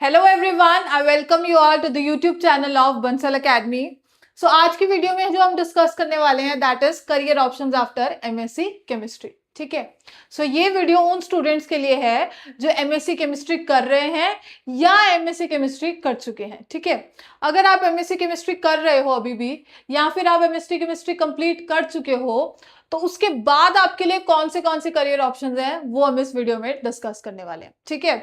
Hello everyone, I welcome you all to the YouTube channel of Bansal academy. So आज की video में जो हम डिस्कस करने वाले हैं that is career options after MSc chemistry. ठीक है। सो ये वीडियो उन स्टूडेंट्स के लिए है जो एमएससी केमिस्ट्री कर रहे हैं या एमएससी केमिस्ट्री कर चुके हैं। ठीक है। अगर आप एमएससी केमिस्ट्री कर रहे हो अभी भी या फिर आप एमएससी केमिस्ट्री कंप्लीट कर चुके हो तो उसके बाद आपके लिए कौन से करियर ऑप्शंस हैं वो हम इस वीडियो में डिस्कस करने वाले हैं। ठीक है।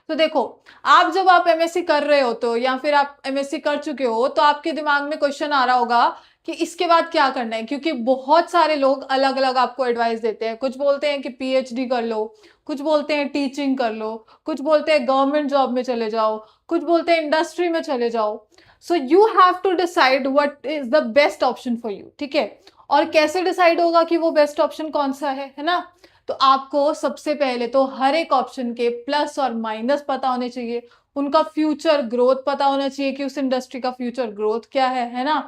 तो देखो, आप जब आप एमएससी कर रहे हो तो या फिर आप एमएससी कर चुके हो तो आपके दिमाग में क्वेश्चन आ रहा होगा कि इसके बाद क्या करना है, क्योंकि बहुत सारे लोग अलग अलग आपको एडवाइस देते हैं। कुछ बोलते हैं कि पीएचडी कर लो, कुछ बोलते हैं टीचिंग कर लो, कुछ बोलते हैं गवर्नमेंट जॉब में चले जाओ, कुछ बोलते हैं इंडस्ट्री में चले जाओ। So you have to decide what is the best option for you. ठीक है। और कैसे डिसाइड होगा कि वो बेस्ट ऑप्शन कौन सा है ना? तो आपको सबसे पहले तो हर एक ऑप्शन के प्लस और माइनस पता होने चाहिए, उनका फ्यूचर ग्रोथ पता होना चाहिए कि उस इंडस्ट्री का फ्यूचर ग्रोथ क्या है ना?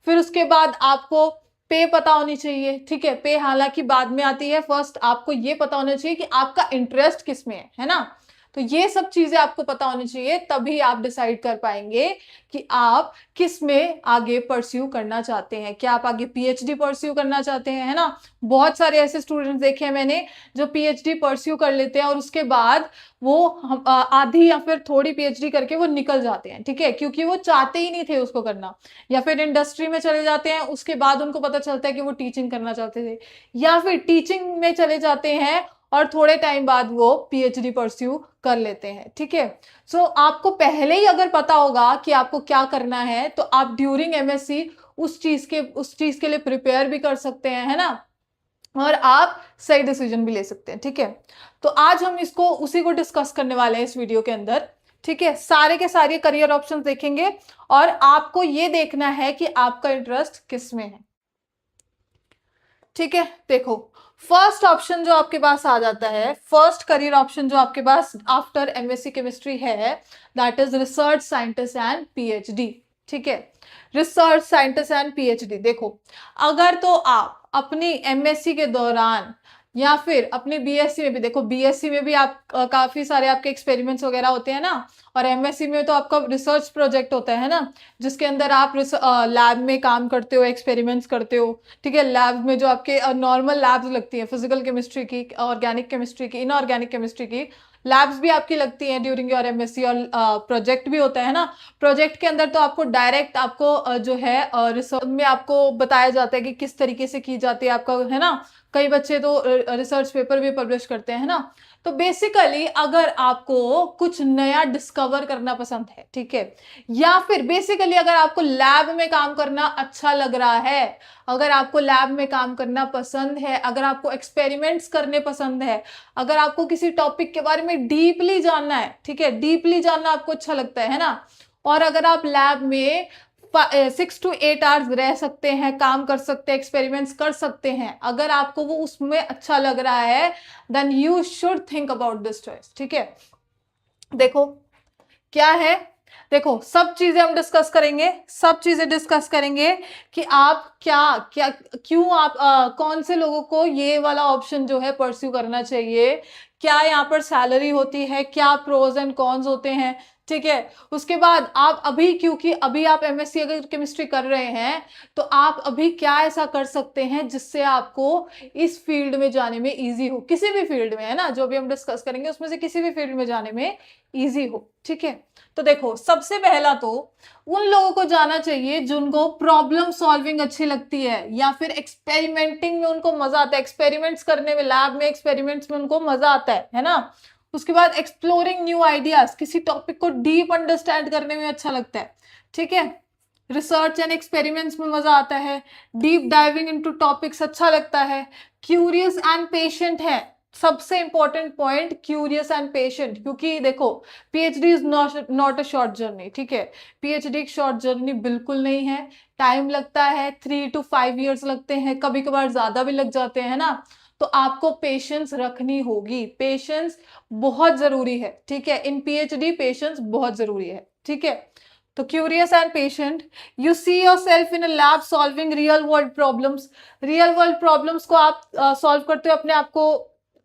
फिर उसके बाद आपको पे पता होनी चाहिए। ठीक है। पे हालांकि बाद में आती है, फर्स्ट आपको ये पता होना चाहिए कि आपका इंटरेस्ट किस में है ना? तो ये सब चीजें आपको पता होनी चाहिए, तभी आप डिसाइड कर पाएंगे कि आप किस में आगे परस्यू करना चाहते हैं। क्या आप आगे पीएचडी परस्यू करना चाहते हैं, है ना? बहुत सारे ऐसे स्टूडेंट्स देखे हैं मैंने जो पीएचडी परस्यू कर लेते हैं और उसके बाद वो आधी या फिर थोड़ी पीएचडी करके वो निकल जाते हैं। ठीक है। क्योंकि वो चाहते ही नहीं थे उसको करना, या फिर इंडस्ट्री में चले जाते हैं, उसके बाद उनको पता चलता है कि वो टीचिंग करना चाहते थे, या फिर टीचिंग में चले जाते हैं और थोड़े टाइम बाद वो पीएचडी परस्यू कर लेते हैं। ठीक है। सो आपको पहले ही अगर पता होगा कि आपको क्या करना है तो आप ड्यूरिंग एमएससी उस चीज के लिए प्रिपेयर भी कर सकते हैं, है ना? और आप सही डिसीजन भी ले सकते हैं। ठीक है। तो आज हम इसको उसी को डिस्कस करने वाले हैं इस वीडियो के अंदर। ठीक है। सारे के सारे करियर ऑप्शंस देखेंगे और आपको ये देखना है कि आपका इंटरेस्ट किस में है। ठीक है। देखो, फर्स्ट ऑप्शन जो आपके पास आ जाता है, फर्स्ट करियर ऑप्शन जो आपके पास आफ्टर एमएससी केमिस्ट्री है that is research scientist and PhD. ठीक है। Research scientist and PhD. देखो, अगर तो आप अपनी एमएससी के दौरान या फिर अपने बीएससी में भी, देखो बीएससी में भी आप काफी सारे आपके एक्सपेरिमेंट्स वगैरह होते हैं ना, और एमएससी में तो आपका रिसर्च प्रोजेक्ट होता है ना, जिसके अंदर आप लैब में काम करते हो, एक्सपेरिमेंट्स करते हो। ठीक है। लैब में जो आपके नॉर्मल लैब्स लगती हैं, फिजिकल केमिस्ट्री की, ऑर्गेनिक केमिस्ट्री की, इनऑर्गेनिक केमिस्ट्री की लैब्स भी आपकी लगती हैं ड्यूरिंग योर एमएससी, और प्रोजेक्ट भी होता है ना। प्रोजेक्ट के अंदर तो आपको डायरेक्ट आपको जो है रिसर्च में आपको बताया जाता है कि किस तरीके से की जाती है आपका, है ना? कई बच्चे तो रिसर्च पेपर भी पब्लिश करते हैं ना। तो बेसिकली अगर आपको कुछ नया डिस्कवर करना पसंद है, ठीक है, या फिर बेसिकली अगर आपको लैब में काम करना अच्छा लग रहा है, अगर आपको लैब में काम करना पसंद है, अगर आपको एक्सपेरिमेंट्स करने पसंद है, अगर आपको किसी टॉपिक के बारे में डीपली जानना है, ठीक है, डीपली जानना आपको अच्छा लगता है ना, और अगर आप लैब में 6 to 8 आवर्स रह सकते हैं, काम कर सकते हैं, एक्सपेरिमेंट्स कर सकते हैं, अगर आपको वो उसमें अच्छा लग रहा है then you should think about this choice. ठीक है। देखो क्या है, देखो सब चीजें हम डिस्कस करेंगे, सब चीजें डिस्कस करेंगे कि आप क्या क्या क्यों आप कौन से लोगों को ये वाला ऑप्शन जो है परस्यू करना चाहिए, क्या यहाँ पर सैलरी होती है, क्या प्रोज एंड कॉन्स होते हैं। ठीक है। उसके बाद आप अभी, क्योंकि अभी आप एमएससी अगर केमिस्ट्री कर रहे हैं तो आप अभी क्या ऐसा कर सकते हैं जिससे आपको इस फील्ड में जाने में इजी हो, किसी भी फील्ड में, है ना, जो भी हम डिस्कस करेंगे उसमें से किसी भी फील्ड में जाने में इजी हो। ठीक है। तो देखो, सबसे पहला तो उन लोगों को जाना चाहिए जिनको प्रॉब्लम सॉल्विंग अच्छी लगती है, या फिर एक्सपेरिमेंटिंग में उनको मजा आता है, एक्सपेरिमेंट्स करने में, लैब में एक्सपेरिमेंट्स में उनको मजा आता है ना? उसके बाद एक्सप्लोरिंग न्यू आइडियाज, किसी टॉपिक को डीप अंडरस्टैंड करने में अच्छा लगता है। ठीक है। रिसर्च एंड एक्सपेरिमेंट्स में मजा आता है, डीप डाइविंग इनटू टॉपिक्स अच्छा लगता है, क्यूरियस एंड पेशेंट है। सबसे important point, curious and patient, क्योंकि देखो PhD is not a short journey. ठीक है। पीएचडी एक शॉर्ट जर्नी बिल्कुल नहीं है, टाइम लगता है, 3 to 5 years लगते हैं, कभी कभार ज्यादा भी लग जाते हैं ना। तो आपको पेशेंस रखनी होगी, पेशेंस बहुत जरूरी है। ठीक है। इन पीएचडी पेशेंस बहुत जरूरी है। ठीक है। तो curious and patient, you see your self in a lab solving real world problems, real world problems को आप सॉल्व करते हो, अपने आप को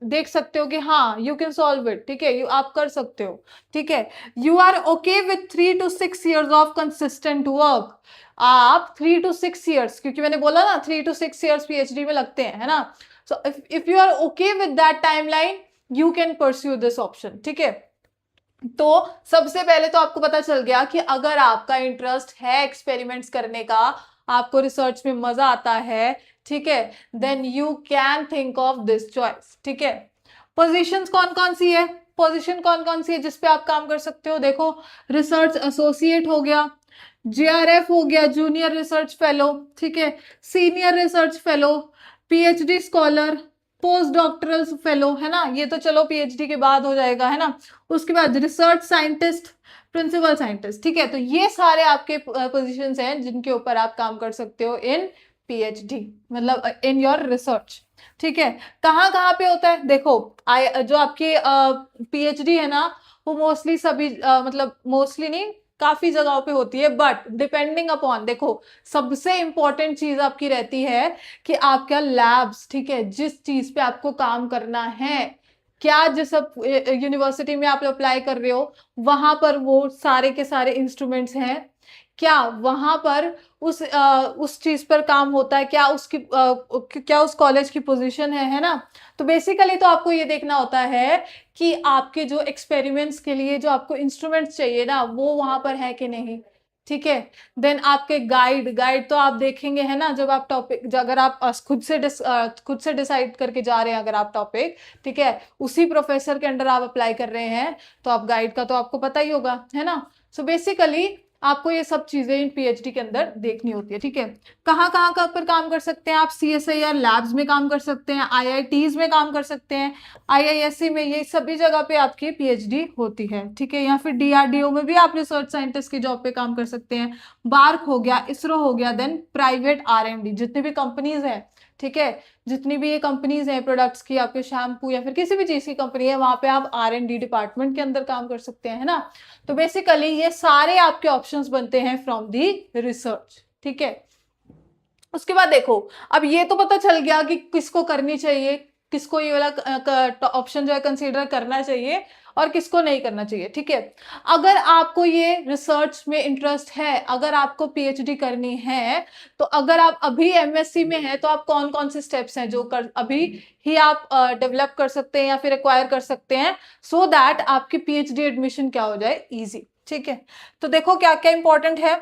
देख सकते हो कि हाँ यू कैन सॉल्व इट, ठीक है, आप कर सकते हो, ठीक है। You are okay with 3 to 6 years of consistent work. आप 3 to 6 years, क्योंकि मैंने बोला ना 3 to 6 years पीएचडी में लगते हैं, है ना। So if you are okay with that timeline you can pursue this option, ठीक है। तो सबसे पहले तो आपको पता चल गया कि अगर आपका इंटरेस्ट है एक्सपेरिमेंट्स करने का, आपको रिसर्च में मजा आता है, ठीक है, then you can think of this choice, ठीक है। पोजीशंस कौन कौन सी है, पोजीशन कौन कौन सी है जिसपे आप काम कर सकते हो, देखो रिसर्च एसोसिएट हो गया, जेआरएफ हो गया जूनियर रिसर्च फेलो, ठीक है, senior research fellow, PhD scholar, post doctoral fellow, है ना, ये तो चलो पीएचडी के बाद हो जाएगा, है ना। उसके बाद रिसर्च साइंटिस्ट, प्रिंसिपल साइंटिस्ट, ठीक है। तो ये सारे आपके पोजीशंस हैं जिनके ऊपर आप काम कर सकते हो इन पीएचडी, मतलब इन योर रिसर्च, ठीक है। कहाँ कहाँ पे होता है, देखो जो आपके पीएचडी है ना वो मोस्टली सभी मतलब मोस्टली नहीं, काफी जगहों पे होती है, बट डिपेंडिंग अपॉन, देखो सबसे इंपॉर्टेंट चीज आपकी रहती है कि आपका लैब्स, ठीक है, जिस चीज पे आपको काम करना है, क्या जिस यूनिवर्सिटी में आप अप्लाई कर रहे हो वहां पर वो सारे के सारे इंस्ट्रूमेंट्स हैं, क्या वहां पर उस चीज पर काम होता है, क्या उसकी क्या उस कॉलेज की पोजीशन है ना। तो बेसिकली तो आपको ये देखना होता है कि आपके जो एक्सपेरिमेंट्स के लिए जो आपको इंस्ट्रूमेंट्स चाहिए ना वो वहां पर है कि नहीं, ठीक है। देन आपके गाइड तो आप देखेंगे, है ना, जब आप टॉपिक, अगर आप खुद से डिसाइड करके जा रहे हैं अगर आप टॉपिक, ठीक है, उसी प्रोफेसर के अंडर आप अप्लाई कर रहे हैं तो आप गाइड का तो आपको पता ही होगा, है ना। सो बेसिकली आपको ये सब चीजें इन पीएचडी के अंदर देखनी होती है, ठीक है। कहाँ कहाँ पर काम कर सकते हैं आप, सीएसआईआर लैब्स में काम कर सकते हैं, आईआईटीज में काम कर सकते हैं, आईआईएससी में, ये सभी जगह पे आपकी पीएचडी होती है, ठीक है। या फिर डीआरडीओ में भी आप रिसर्च साइंटिस्ट की जॉब पे काम कर सकते हैं, बार्क हो गया, इसरो हो गया, देन प्राइवेट आरएनडी जितनी भी कंपनीज है, ठीक है, जितनी भी ये कंपनीज हैं प्रोडक्ट्स की, आपके शैम्पू या फिर किसी भी चीज की कंपनी है, वहां पे आप आरएनडी डिपार्टमेंट के अंदर काम कर सकते हैं, है ना। तो बेसिकली ये सारे आपके ऑप्शंस बनते हैं फ्रॉम दी रिसर्च, ठीक है। उसके बाद देखो, अब ये तो पता चल गया कि किसको करनी चाहिए, किसको ये वाला ऑप्शन जो है कंसीडर करना चाहिए और किसको नहीं करना चाहिए, ठीक है। अगर आपको ये रिसर्च में इंटरेस्ट है, अगर आपको पीएचडी करनी है, तो अगर आप अभी एमएससी में है तो आप कौन कौन से स्टेप्स हैं जो अभी ही आप डेवलप कर सकते हैं या फिर एक्वायर कर सकते हैं, सो दैट आपकी पीएचडी एडमिशन क्या हो जाए, इजी, ठीक है। तो देखो क्या क्या इंपॉर्टेंट है,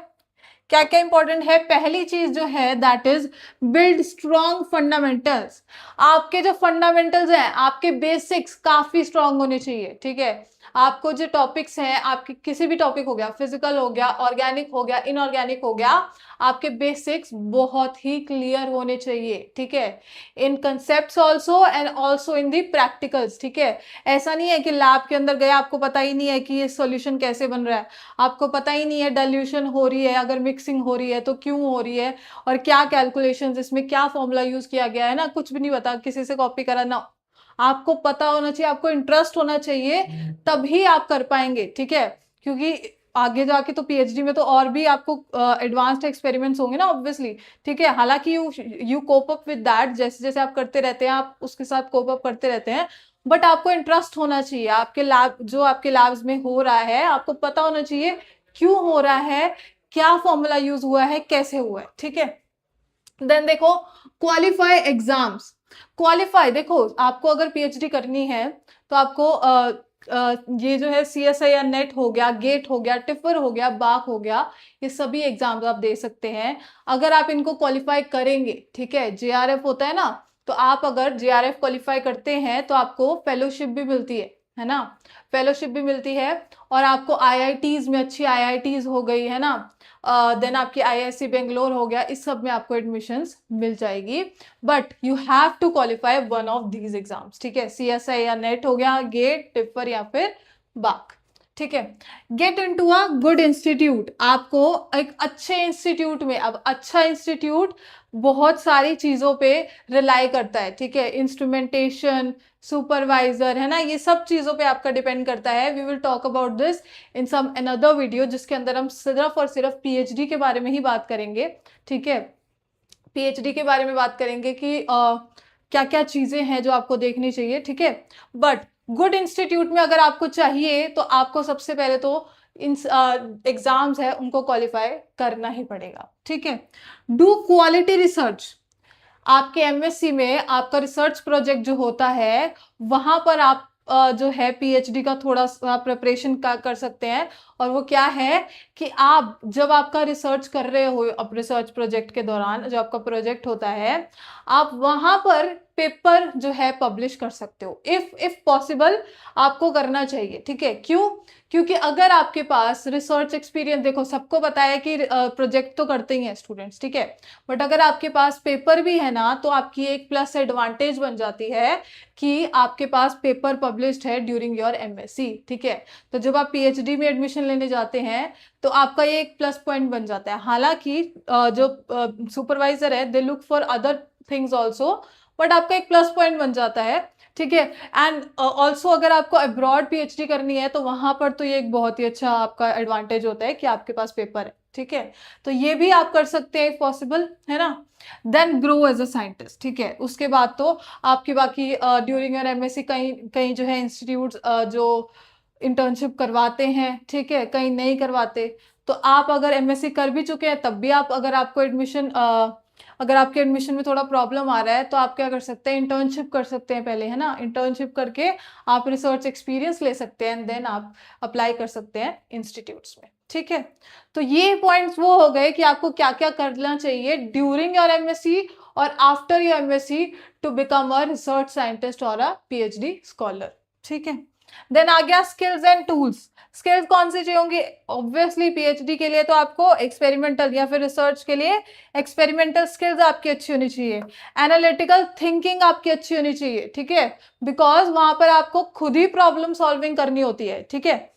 क्या क्या इंपॉर्टेंट है। पहली चीज जो है that is build strong fundamentals. आपके जो फंडामेंटल्स हैं, आपके बेसिक्स काफी स्ट्रॉन्ग होने चाहिए, ठीक है। आपको जो टॉपिक्स हैं, आपके किसी भी टॉपिक हो गया, फिजिकल हो गया, ऑर्गेनिक हो गया, इनऑर्गेनिक हो गया, आपके बेसिक्स बहुत ही क्लियर होने चाहिए, ठीक है, in concepts also and also in the practicals, ठीक है। ऐसा नहीं है कि लैब के अंदर गया आपको पता ही नहीं है कि ये सॉल्यूशन कैसे बन रहा है, आपको पता ही नहीं है डाइल्यूशन हो रही है, अगर मिक्सिंग हो रही है तो क्यों हो रही है, और क्या कैलकुलेशंस, इसमें क्या फॉर्मूला यूज किया गया है ना, कुछ भी नहीं पता, किसी से कॉपी करा ना, आपको पता होना चाहिए, आपको इंटरेस्ट होना चाहिए, तभी आप कर पाएंगे, ठीक है। क्योंकि आगे जाके तो पीएचडी में तो और भी आपको एडवांस्ड एक्सपेरिमेंट्स होंगे ना ऑब्वियसली, ठीक है। हालांकि you cope up with that, जैसे जैसे आप करते रहते हैं आप उसके साथ कोप अप करते रहते हैं, बट आपको इंटरेस्ट होना चाहिए, आपके लैब जो आपके लैब्स में हो रहा है आपको पता होना चाहिए क्यों हो रहा है, क्या फॉर्मूला यूज हुआ है, कैसे हुआ है, ठीक है। देन देखो क्वालिफाई एग्जाम्स, क्वालिफाई, देखो आपको अगर पीएचडी करनी है तो आपको ये जो है सीएसआईआर नेट हो गया, गेट हो गया, टिफर हो गया, बाक हो गया, ये सभी एग्जाम्स आप दे सकते हैं अगर आप इनको क्वालिफाई करेंगे, ठीक है। जेआरएफ होता है ना, तो आप अगर जेआरएफ क्वालिफाई करते हैं तो आपको फेलोशिप भी मिलती है ना, फेलोशिप भी मिलती है, और आपको आईआईटीज में, अच्छी आईआईटीज हो गई है ना, देन आपकी आईआईएससी बेंगलोर हो गया, इस सब में आपको एडमिशंस मिल जाएगी, but you have to qualify one of these exams, ठीक है। सीएसआई या नेट हो गया, गेट, टिफर या फिर बाक, ठीक है। Get into a good institute, आपको एक अच्छे इंस्टीट्यूट में, अब अच्छा इंस्टीट्यूट बहुत सारी चीजों पे रिलाई करता है, ठीक है, इंस्ट्रूमेंटेशन, सुपरवाइजर, है ना, ये सब चीजों पे आपका डिपेंड करता है। We will talk about this in some another video, जिसके अंदर हम सिर्फ और सिर्फ पीएचडी के बारे में ही बात करेंगे, ठीक है। पीएचडी के बारे में बात करेंगे कि क्या क्या चीजें हैं जो आपको देखनी चाहिए, ठीक है। बट गुड इंस्टीट्यूट में अगर आपको चाहिए तो आपको सबसे पहले तो इन एग्जाम्स है उनको क्वालिफाई करना ही पड़ेगा, ठीक है। Do quality research. आपके एमएससी में आपका रिसर्च प्रोजेक्ट जो होता है वहां पर आप जो है पीएचडी का थोड़ा सा प्रिपरेशन कर सकते हैं। और वो क्या है कि आप जब आपका रिसर्च कर रहे हो, अब रिसर्च प्रोजेक्ट के दौरान जो आपका प्रोजेक्ट होता है, आप वहां पर पेपर जो है पब्लिश कर सकते हो, इफ पॉसिबल आपको करना चाहिए, ठीक है। क्यों? क्योंकि अगर आपके पास रिसर्च एक्सपीरियंस, देखो सबको पता है कि प्रोजेक्ट तो करते ही हैं स्टूडेंट्स, ठीक है, बट अगर आपके पास पेपर भी है ना तो आपकी एक प्लस एडवांटेज बन जाती है कि आपके पास पेपर पब्लिश्ड है ड्यूरिंग योर एमएससी, ठीक है। तो जब आप पीएचडी में एडमिशन लेने जाते हैं तो आपका ये एक प्लस पॉइंट बन जाता है। हालांकि जो सुपरवाइजर है they look for other things also, but आपका एक प्लस पॉइंट बन जाता है, ठीक है। एंड ऑल्सो अगर आपको अब्रॉड पीएचडी करनी है तो वहां पर तो ये एक बहुत ही अच्छा आपका एडवांटेज होता है कि आपके पास पेपर है, ठीक है। तो ये भी आप कर सकते हैं पॉसिबल, है ना। Then grow as a scientist, ठीक है। उसके बाद तो आपकी बाकी ड्यूरिंग योर एमएससी कहीं कहीं जो है इंस्टीट्यूट जो इंटर्नशिप करवाते हैं, ठीक है, कहीं नहीं करवाते। तो आप अगर एमएससी कर भी चुके हैं तब भी आप अगर आपको एडमिशन अगर आपके एडमिशन में थोड़ा प्रॉब्लम आ रहा है तो आप क्या कर सकते हैं, इंटर्नशिप कर सकते हैं पहले, है ना। इंटर्नशिप करके आप रिसर्च एक्सपीरियंस ले सकते हैं एंड देन आप अप्लाई कर सकते हैं इंस्टीट्यूट्स में, ठीक है। तो ये पॉइंट्स वो हो गए कि आपको क्या क्या करना चाहिए ड्यूरिंग योर एमएससी और after your MSc to become a research scientist और अ पीएचडी स्कॉलर, ठीक है। देन आ गया स्किल्स एंड टूल्स। स्किल्स कौन सी चाहिए होंगी? ऑब्वियसली पीएचडी के लिए तो आपको एक्सपेरिमेंटल या फिर रिसर्च के लिए एक्सपेरिमेंटल स्किल्स आपकी अच्छी होनी चाहिए, एनालिटिकल थिंकिंग आपकी अच्छी होनी चाहिए, ठीक है, बिकॉज वहां पर आपको खुद ही प्रॉब्लम सॉल्विंग करनी होती है, ठीक है।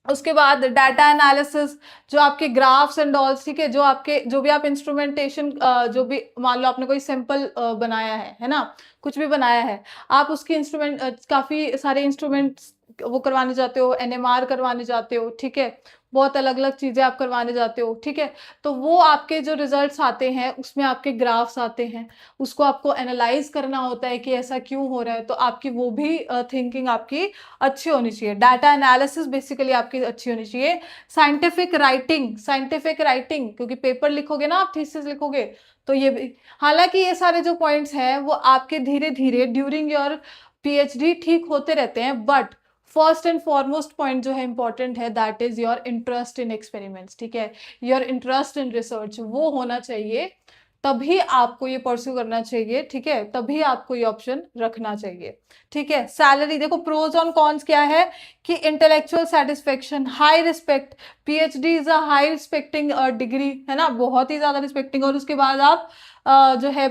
उसके बाद डाटा एनालिसिस, जो आपके ग्राफ्स एंड ऑल्स, ठीक है, जो आपके जो भी आप इंस्ट्रूमेंटेशन जो भी मान लो आपने कोई सिंपल बनाया है ना, कुछ भी बनाया है, आप उसकी इंस्ट्रूमेंट काफी सारे इंस्ट्रूमेंट्स वो करवाने जाते हो, एनएमआर करवाने जाते हो, ठीक है, बहुत अलग अलग चीजें आप करवाने जाते हो, ठीक है। तो वो आपके जो रिजल्ट्स आते हैं उसमें आपके ग्राफ्स आते हैं, उसको आपको एनालाइज करना होता है कि ऐसा क्यों हो रहा है। तो आपकी वो भी थिंकिंग आपकी अच्छी होनी चाहिए, डाटा एनालिसिस बेसिकली आपकी अच्छी होनी चाहिए। साइंटिफिक राइटिंग क्योंकि पेपर लिखोगे ना आप, थीसिस लिखोगे, तो ये भी, हालांकि ये सारे जो पॉइंट्स हैं वो आपके धीरे धीरे ड्यूरिंग योर पीएचडी ठीक होते रहते हैं, but first and foremost point जो है इंपॉर्टेंट है, that is your interest in experiments, ठीक है, योर इंटरेस्ट इन रिसर्च वो होना चाहिए, तभी आपको ये परस्यू करना चाहिए, ठीक है, तभी आपको ये ऑप्शन रखना चाहिए, ठीक है। सैलरी देखो, प्रोज ऑन कॉन्स क्या है कि intellectual satisfaction, high respect, PhD is a high respecting degree, है ना, बहुत ही ज्यादा रिस्पेक्टिंग। और उसके बाद आप जो है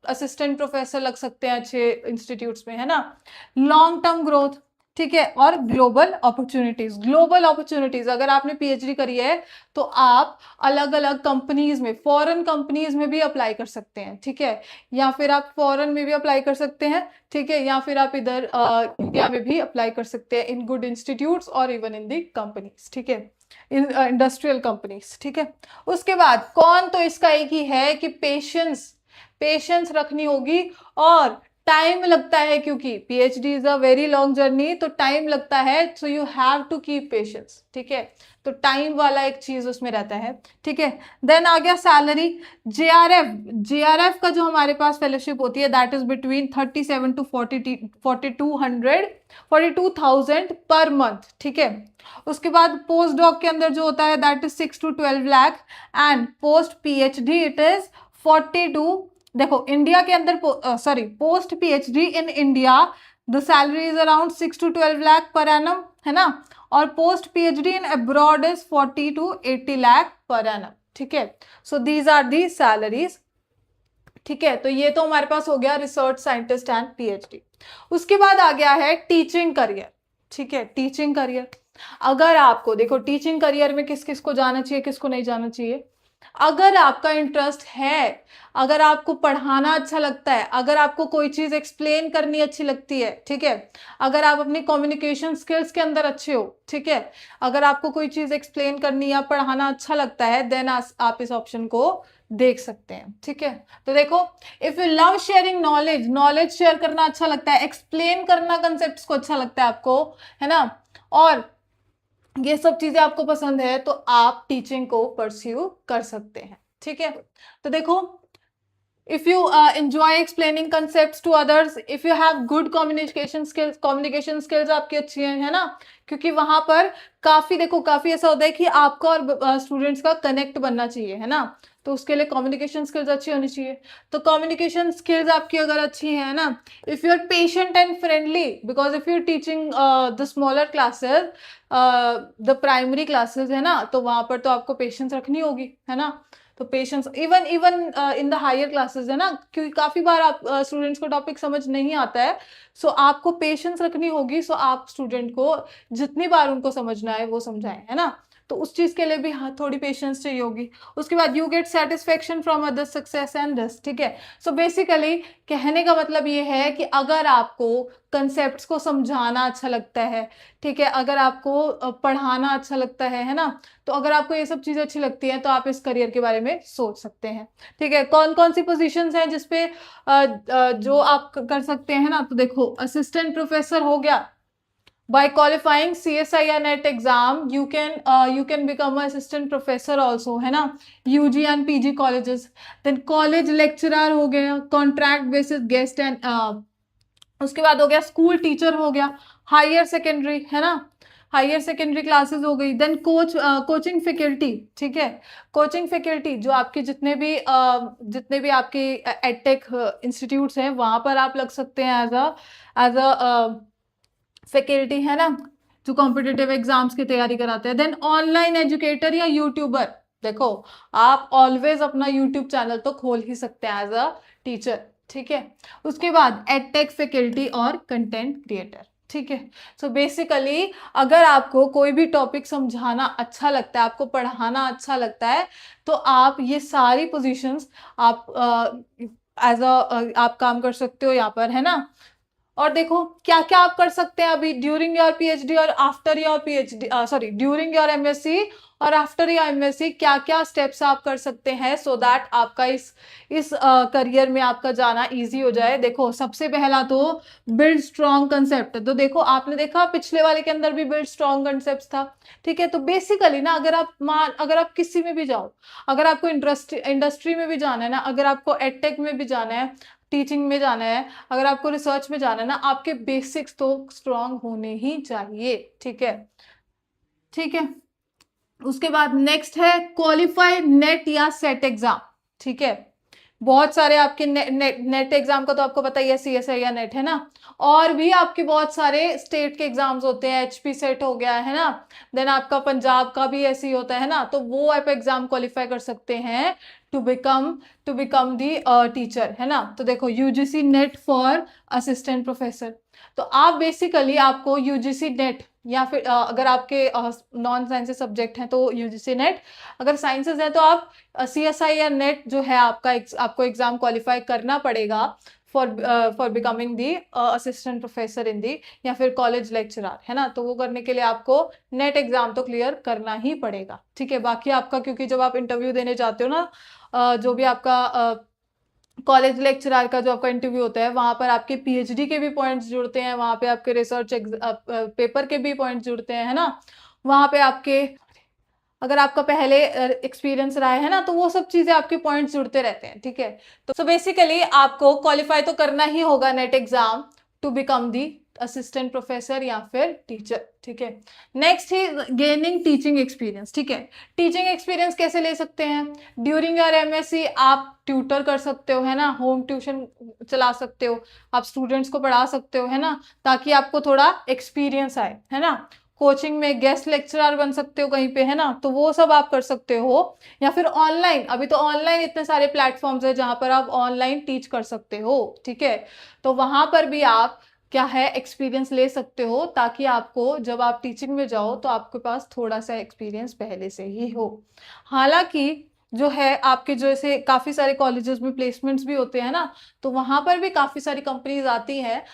असिस्टेंट प्रोफेसर लग सकते हैं अच्छे इंस्टीट्यूट्स में, है ना। लॉन्ग टर्म ग्रोथ, ठीक है, और ग्लोबल अपॉर्चुनिटीज अगर आपने पीएचडी करी है तो आप अलग अलग कंपनीज में, फॉरेन कंपनीज में भी अप्लाई कर सकते हैं, ठीक है, या फिर आप फॉरेन में भी अप्लाई कर सकते हैं, ठीक है, या फिर आप इधर इंडिया में भी अप्लाई कर सकते हैं इन गुड इंस्टीट्यूट्स और इवन इन दी कंपनीज, ठीक है, इन इंडस्ट्रियल कंपनीज, ठीक है। उसके बाद कौन, तो इसका एक ही है कि पेशेंस रखनी होगी, और टाइम लगता है क्योंकि PhD is a very long journey, तो टाइम लगता है, so you have to keep patience, ठीक है। तो टाइम वाला एक चीज उसमें रहता है, ठीक है। देन आ गया सैलरी। जेआरएफ का जो हमारे पास फेलोशिप होती है that is between 37 to 42,000 per month, ठीक है। उसके बाद पोस्ट डॉक के अंदर जो होता है that is 6 to 12 lakh, and post PhD it is 42, देखो इंडिया के अंदर post PhD in India the salary is around 6 to 12 lakh per annum, है ना, और post PhD in abroad is 40 to 80 lakh per annum, ठीक है। So these are the salaries, ठीक है। तो ये तो हमारे पास हो गया रिसर्च साइंटिस्ट एंड पीएचडी। उसके बाद आ गया है टीचिंग करियर, ठीक है। टीचिंग करियर, अगर आपको देखो टीचिंग करियर में किस किस को जाना चाहिए, किसको नहीं जाना चाहिए, अगर आपका इंटरेस्ट है, अगर आपको पढ़ाना अच्छा लगता है, अगर आपको कोई चीज एक्सप्लेन करनी अच्छी लगती है, ठीक है, अगर आप अपनी कम्युनिकेशन स्किल्स के अंदर अच्छे हो, ठीक है, अगर आपको कोई चीज एक्सप्लेन करनी या पढ़ाना अच्छा लगता है, देन आप इस ऑप्शन को देख सकते हैं, ठीक है। तो देखो, if you love sharing knowledge, knowledge share करना अच्छा लगता है, एक्सप्लेन करना कंसेप्ट को अच्छा लगता है आपको, है ना, और ये सब चीजें आपको पसंद है, तो आप टीचिंग को परस्यू कर सकते हैं, ठीक है। तो देखो, if you enjoy explaining concepts to others, if you have good communication skills आपकी अच्छी है ना, क्योंकि वहां पर काफी, देखो काफी ऐसा होता है कि आपका और स्टूडेंट्स का कनेक्ट बनना चाहिए, है ना, तो उसके लिए कम्युनिकेशन स्किल्स अच्छी होनी चाहिए। तो कम्युनिकेशन स्किल्स आपकी अगर अच्छी है ना, if you are patient and friendly, because if you are teaching the smaller classes, the primary classes, है ना, तो वहां पर तो आपको पेशेंस रखनी होगी, है ना। तो patience even even in the higher classes, है ना, क्योंकि काफी बार आप स्टूडेंट्स को टॉपिक समझ नहीं आता है, सो आपको पेशेंस रखनी होगी, सो आप स्टूडेंट को जितनी बार उनको समझना है वो समझाएं, है ना, तो उस चीज के लिए भी हाँ थोड़ी पेशेंस चाहिए होगी। उसके बाद you get satisfaction from other success and this, ठीक है। सो बेसिकली कहने का मतलब ये है कि अगर आपको कंसेप्ट्स को समझाना अच्छा लगता है, ठीक है, अगर आपको पढ़ाना अच्छा लगता है ना, तो अगर आपको ये सब चीजें अच्छी लगती हैं तो आप इस करियर के बारे में सोच सकते हैं, ठीक है। कौन कौन सी पोजीशंस हैं जिसपे जो आप कर सकते हैं ना, तो देखो, असिस्टेंट प्रोफेसर हो गया, by qualifying CSI या NET exam you can become assistant professor also, है ना, UG and PG colleges। then college lecturer हो गया, contract basis guest and उसके बाद हो गया स्कूल टीचर हो गया, हायर सेकेंडरी, है ना, हायर सेकेंडरी क्लासेस हो गई। देन कोचिंग फैकल्टी, ठीक है, कोचिंग फैकल्टी जो आपके जितने भी आपके एडटेक इंस्टीट्यूट्स हैं वहां पर आप लग सकते हैं एज अ फैकल्टी, है ना, जो कॉम्पिटिटिव एग्जाम्स की तैयारी कराते हैं। देन ऑनलाइन एजुकेटर या यूट्यूबर, देखो आप ऑलवेज अपना यूट्यूब चैनल तो खोल ही सकते हैं एज अ टीचर, ठीक है। उसके बाद एडटेक फैकल्टी और कंटेंट क्रिएटर, ठीक है। सो बेसिकली अगर आपको कोई भी टॉपिक समझाना अच्छा लगता है, आपको पढ़ाना अच्छा लगता है, तो आप ये सारी पोजीशंस आप एज अ आप काम कर सकते हो यहाँ पर, है ना। और देखो क्या क्या आप कर सकते हैं अभी ड्यूरिंग योर पीएचडी और after your PhD, sorry during your MSc और आफ्टर योर एमएससी, क्या क्या स्टेप्स आप कर सकते हैं सो दैट आपका इस करियर में आपका जाना इजी हो जाए। देखो सबसे पहला तो बिल्ड स्ट्रॉन्ग कंसेप्ट, तो देखो आपने देखा पिछले वाले के अंदर भी बिल्ड स्ट्रॉन्ग कंसेप्ट था, ठीक है। तो बेसिकली ना अगर आप किसी में भी जाओ, अगर आपको इंडस्ट्री में भी जाना है ना, अगर आपको एडटेक में भी जाना है, टीचिंग में जाना है, अगर आपको रिसर्च में जाना है ना, आपके बेसिक्स तो स्ट्रांग होने ही चाहिए, ठीक है, ठीक है। उसके बाद नेक्स्ट है क्वालिफाई नेट या सेट एग्जाम, ठीक है। बहुत सारे आपके नेट एग्जाम का तो आपको पता ही है, सीएसआई या नेट, है ना, और भी आपके बहुत सारे स्टेट के एग्जाम्स होते हैं, एचपी सेट हो गया, है ना, देन आपका पंजाब का भी ऐसे ही होता है ना, तो वो आप एग्जाम क्वालिफाई कर सकते हैं टू बिकम दी टीचर, है ना। तो देखो UGC net for assistant professor, तो आप बेसिकली आपको यूजीसी नेट या फिर अगर आपके नॉन साइंसेस सब्जेक्ट हैं तो यूजीसी नेट, अगर साइंसेस है तो आप सीएसआई या नेट जो है आपको एग्जाम क्वालिफाई करना पड़ेगा for becoming the assistant professor in the या फिर कॉलेज लेक्चरर, है ना। तो वो करने के लिए आपको नेट एग्जाम तो क्लियर करना ही पड़ेगा, ठीक है। बाकी आपका, क्योंकि जब आप इंटरव्यू देने जाते हो ना, जो भी आपका कॉलेज लेक्चरर का जो आपका इंटरव्यू होता है, वहां पर आपके पीएचडी के भी पॉइंट्स जुड़ते हैं, वहां पे आपके रिसर्च पेपर के भी पॉइंट्स जुड़ते हैं, है ना, वहां पे आपके अगर आपका पहले एक्सपीरियंस रहा है ना, तो वो सब चीजें आपके पॉइंट्स जुड़ते रहते हैं, ठीक है। तो बेसिकली आपको क्वालिफाई तो करना ही होगा NET exam to become the assistant professor या फिर टीचर, ठीक है। नेक्स्ट है गेनिंग टीचिंग एक्सपीरियंस, ठीक है। टीचिंग एक्सपीरियंस कैसे ले सकते हैं? ड्यूरिंग योर एमएससी आप ट्यूटर कर सकते हो, है ना, होम ट्यूशन चला सकते हो, आप स्टूडेंट्स को पढ़ा सकते हो, है ना, ताकि आपको थोड़ा एक्सपीरियंस आए, है ना। कोचिंग में गेस्ट लेक्चरर बन सकते हो कहीं पे, है ना, तो वो सब आप कर सकते हो। या फिर ऑनलाइन, अभी तो ऑनलाइन इतने सारे प्लेटफॉर्म्स है जहां पर आप ऑनलाइन टीच कर सकते हो, ठीक है। तो वहां पर भी आप क्या है एक्सपीरियंस ले सकते हो, ताकि आपको जब आप टीचिंग में जाओ तो आपके पास थोड़ा सा एक्सपीरियंस पहले से ही हो। हालांकि जो है आपके, जैसे काफी सारे कॉलेजेस में प्लेसमेंट्स भी होते हैं ना, तो वहां पर भी काफी सारी कंपनीज आती हैं।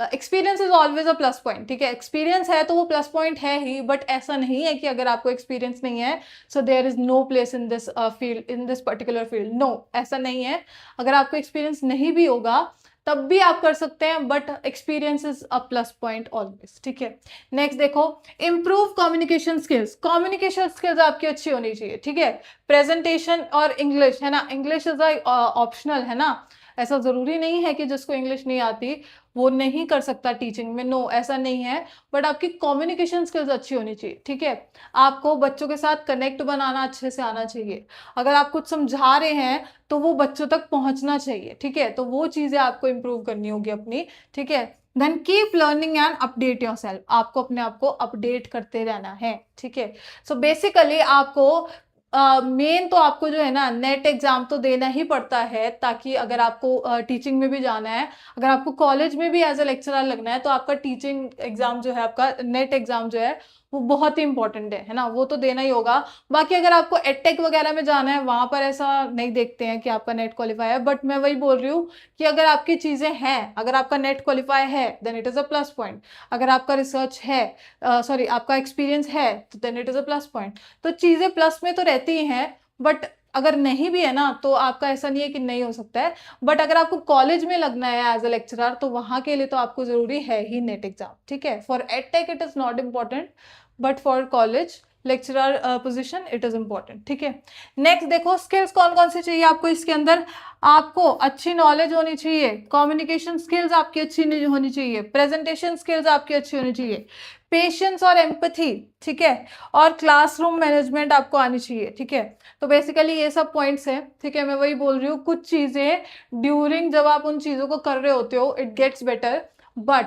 Experience is always a plus point, ठीक है, एक्सपीरियंस है तो वो प्लस पॉइंट है ही, बट ऐसा नहीं है कि अगर आपको एक्सपीरियंस नहीं है so there is no place in this field, in this particular field, no, ऐसा नहीं है। अगर आपको एक्सपीरियंस नहीं भी होगा तब भी आप कर सकते हैं, but experience is a plus point always, ठीक है। नेक्स्ट देखो, improve communication skills, communication skills आपकी अच्छी होनी चाहिए, ठीक है। प्रेजेंटेशन और इंग्लिश है ना, इंग्लिश इज ऑप्शनल है ना, ऐसा जरूरी नहीं है कि जिसको इंग्लिश नहीं आती वो नहीं कर सकता टीचिंग में, नो, ऐसा नहीं है। बट आपकी कम्युनिकेशन स्किल्स अच्छी होनी चाहिए, ठीक है। आपको बच्चों के साथ कनेक्ट बनाना अच्छे से आना चाहिए। अगर आप कुछ समझा रहे हैं तो वो बच्चों तक पहुंचना चाहिए, ठीक है, तो वो चीजें आपको इंप्रूव करनी होगी अपनी, ठीक है। Then keep learning and update yourself, आपको अपने आप को अपडेट करते रहना है, ठीक है। सो बेसिकली आपको मेन तो आपको जो है ना नेट एग्जाम तो देना ही पड़ता है, ताकि अगर आपको टीचिंग में भी जाना है, अगर आपको कॉलेज में भी एज ए लेक्चरर लगना है, तो आपका टीचिंग एग्जाम जो है, आपका नेट एग्जाम जो है वो बहुत ही इंपॉर्टेंट है ना, वो तो देना ही होगा। बाकी अगर आपको एडटेक वगैरह में जाना है वहां पर ऐसा नहीं देखते हैं कि आपका नेट क्वालिफाई है, बट मैं वही बोल रही हूँ कि अगर आपकी चीजें हैं, अगर आपका नेट क्वालिफाई है then it is a plus point. अगर आपका रिसर्च है, सॉरी आपका एक्सपीरियंस है, तो then it is a plus point. तो चीजें प्लस में तो रहती ही हैं, बट अगर नहीं भी है ना तो आपका ऐसा नहीं है कि नहीं हो सकता है। बट अगर आपको कॉलेज में लगना है एज अ लेक्चरर तो वहां के लिए तो आपको जरूरी है ही नेट एग्जाम, ठीक है। For edtech it is not important, but for college lecturer position it is important, ठीक है। नेक्स्ट देखो, स्किल्स कौन कौन से चाहिए आपको इसके अंदर। आपको अच्छी नॉलेज होनी चाहिए, कम्युनिकेशन स्किल्स आपकी अच्छी होनी चाहिए, प्रेजेंटेशन स्किल्स आपकी अच्छी होनी चाहिए, पेशेंस और एम्पथी, ठीक है, और क्लासरूम मैनेजमेंट आपको आनी चाहिए, ठीक है। तो बेसिकली ये सब पॉइंट्स हैं, ठीक है। मैं वही बोल रही हूँ, कुछ चीजें ड्यूरिंग जब आप उन चीजों को कर रहे होते हो इट गेट्स बेटर, बट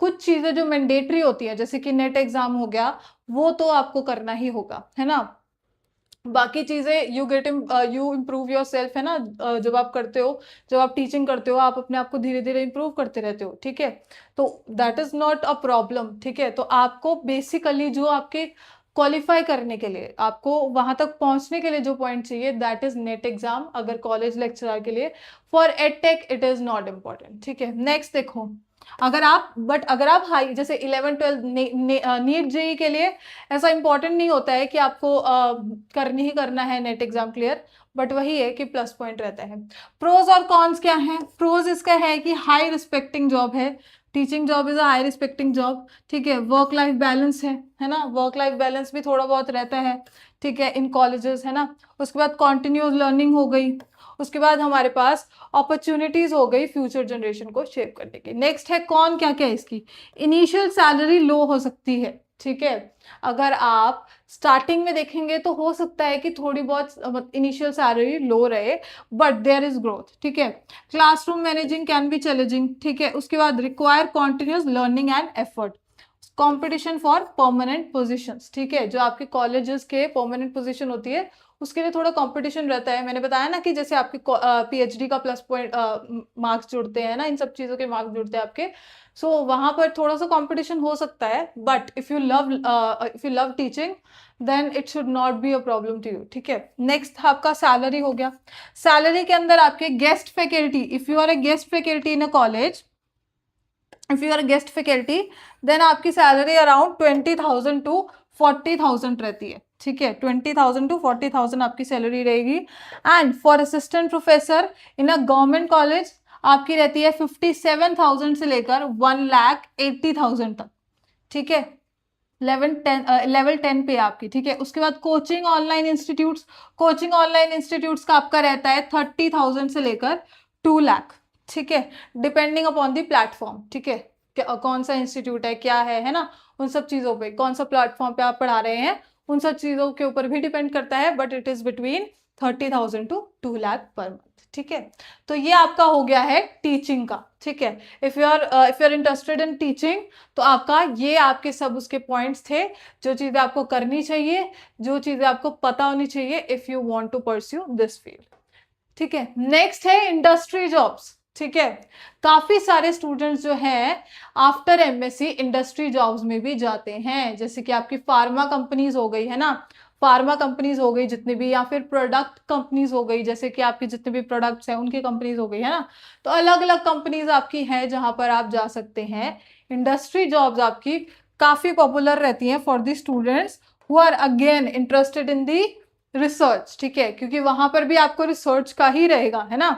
कुछ चीजें जो मैंडेटरी होती है जैसे कि नेट एग्जाम हो गया, वो तो आपको करना ही होगा, है ना। बाकी चीजें यू इम्प्रूव योर सेल्फ, है ना। जब आप करते हो, जब आप टीचिंग करते हो, आप अपने आप को धीरे धीरे इंप्रूव करते रहते हो, ठीक है। तो that is not a problem, ठीक है। तो आपको बेसिकली जो आपके क्वालिफाई करने के लिए, आपको वहां तक पहुंचने के लिए जो पॉइंट चाहिए दैट इज नेट एग्जाम, अगर कॉलेज लेक्चरर के लिए। For edtech it is not important, ठीक है। नेक्स्ट देखो, अगर आप हाई जैसे 11-12 नीट जेई के लिए ऐसा इंपॉर्टेंट नहीं होता है कि आपको करनी ही करना है नेट एग्जाम क्लियर, बट वही है कि प्लस पॉइंट रहता है। प्रोज और कॉन्स क्या है। प्रोज इसका है कि हाई रिस्पेक्टिंग जॉब है, teaching job is a high respecting job, ठीक है। वर्क लाइफ बैलेंस है ना, वर्क लाइफ बैलेंस भी थोड़ा बहुत रहता है, ठीक है, इन कॉलेजेस, है ना। उसके बाद कॉन्टिन्यूस लर्निंग हो गई, उसके बाद हमारे पास अपॉर्चुनिटीज हो गई फ्यूचर जनरेशन को शेप करने की। नेक्स्ट है कौन, क्या क्या है इसकी। इनिशियल सैलरी लो हो सकती है, ठीक है। अगर आप स्टार्टिंग में देखेंगे तो हो सकता है कि थोड़ी बहुत इनिशियल सैलरी लो रहे, बट देयर इज ग्रोथ, ठीक है। Classroom managing can be challenging, ठीक है। उसके बाद require continuous learning and effort, competition for permanent positions, ठीक है। जो आपके कॉलेजेस के परमानेंट पोजीशन होती है उसके लिए थोड़ा कंपटीशन रहता है। मैंने बताया ना कि जैसे आपके पीएचडी का प्लस पॉइंट मार्क्स जुड़ते हैं ना, इन सब चीजों के मार्क्स जुड़ते हैं आपके, सो वहां पर थोड़ा सा कंपटीशन हो सकता है, but if you love teaching then it should not be a problem to you, ठीक है। नेक्स्ट आपका सैलरी हो गया। सैलरी के अंदर आपके guest faculty, if you are a guest faculty in a college, if you are guest faculty then आपकी salary around 20,000 to 40,000 रहती है, ठीक है। 20,000 to 40,000 आपकी सैलरी रहेगी। And for assistant professor in a government college आपकी रहती है 57,000 से लेकर 1,80,000 तक, ठीक है। लेवल 10 पे आपकी, ठीक है। उसके बाद कोचिंग ऑनलाइन इंस्टीट्यूट्स का आपका रहता है 30,000 से लेकर 2 लाख, ठीक है, डिपेंडिंग अपॉन दी प्लेटफॉर्म, ठीक है। कौन सा इंस्टीट्यूट है, क्या है ना, उन सब चीजों पे, कौन सा प्लेटफॉर्म पे आप पढ़ा रहे हैं, उन सब चीजों के ऊपर भी डिपेंड करता है, but it is between 30,000 to 2 lakh per month, ठीक है। तो ये आपका हो गया है टीचिंग का, ठीक है। If you are interested in teaching तो आपका ये आपके सब उसके पॉइंट्स थे, जो चीजें आपको करनी चाहिए, जो चीजें आपको पता होनी चाहिए if you want to pursue this field, ठीक है। नेक्स्ट है इंडस्ट्री जॉब्स, ठीक है। काफी सारे स्टूडेंट्स जो हैं आफ्टर एमएससी इंडस्ट्री जॉब्स में भी जाते हैं, जैसे कि आपकी फार्मा कंपनीज हो गई, है ना। फार्मा कंपनीज हो गई जितनी भी, या फिर प्रोडक्ट कंपनीज हो गई, जैसे कि आपके जितने भी प्रोडक्ट्स हैं उनकी कंपनीज हो गई, है ना। तो अलग अलग कंपनीज आपकी हैं जहां पर आप जा सकते हैं। इंडस्ट्री जॉब्स आपकी काफी पॉपुलर रहती हैं for the students who are again interested in the research, ठीक है, क्योंकि वहां पर भी आपको रिसर्च का ही रहेगा, है ना।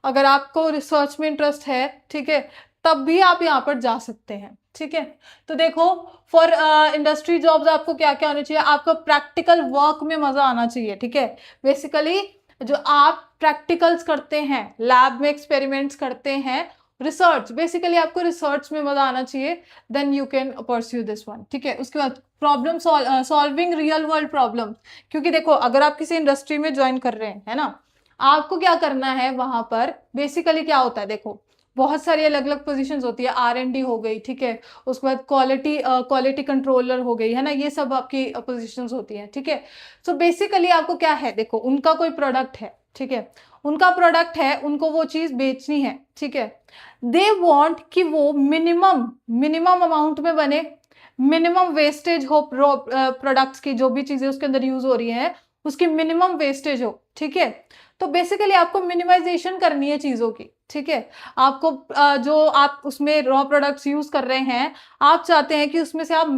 अगर आपको रिसर्च में इंटरेस्ट है, ठीक है, तब भी आप यहाँ पर जा सकते हैं, ठीक है। तो देखो, फॉर इंडस्ट्री जॉब्स आपको क्या क्या होना चाहिए, आपको प्रैक्टिकल वर्क में मजा आना चाहिए, ठीक है। बेसिकली जो आप प्रैक्टिकल्स करते हैं, लैब में एक्सपेरिमेंट्स करते हैं, रिसर्च, बेसिकली आपको रिसर्च में मजा आना चाहिए, then you can pursue this one, ठीक है। उसके बाद problem solving real world problem, क्योंकि देखो अगर आप किसी इंडस्ट्री में ज्वाइन कर रहे हैं, है ना, आपको क्या करना है वहां पर, बेसिकली क्या होता है, देखो बहुत सारी अलग अलग पोजीशंस होती है, R&D हो गई, ठीक है, उसके बाद क्वालिटी कंट्रोलर हो गई, है ना, ये सब आपकी पोजीशंस होती हैं, ठीक है। सो बेसिकली आपको क्या है, देखो उनका कोई प्रोडक्ट है, ठीक है, उनका प्रोडक्ट है, उनको वो चीज बेचनी है, ठीक है। दे वांट कि वो मिनिमम अमाउंट में बने, मिनिमम वेस्टेज हो प्रोडक्ट्स की, जो भी चीजें उसके अंदर यूज हो रही हैं उसकी मिनिमम वेस्टेज हो, ठीक है। तो बेसिकली आपको मिनिमाइजेशन करनी है चीजों की, ठीक है। आपको जो आप उसमें रॉ प्रोडक्ट्स यूज कर रहे हैं, आप चाहते हैं कि उसमें से आप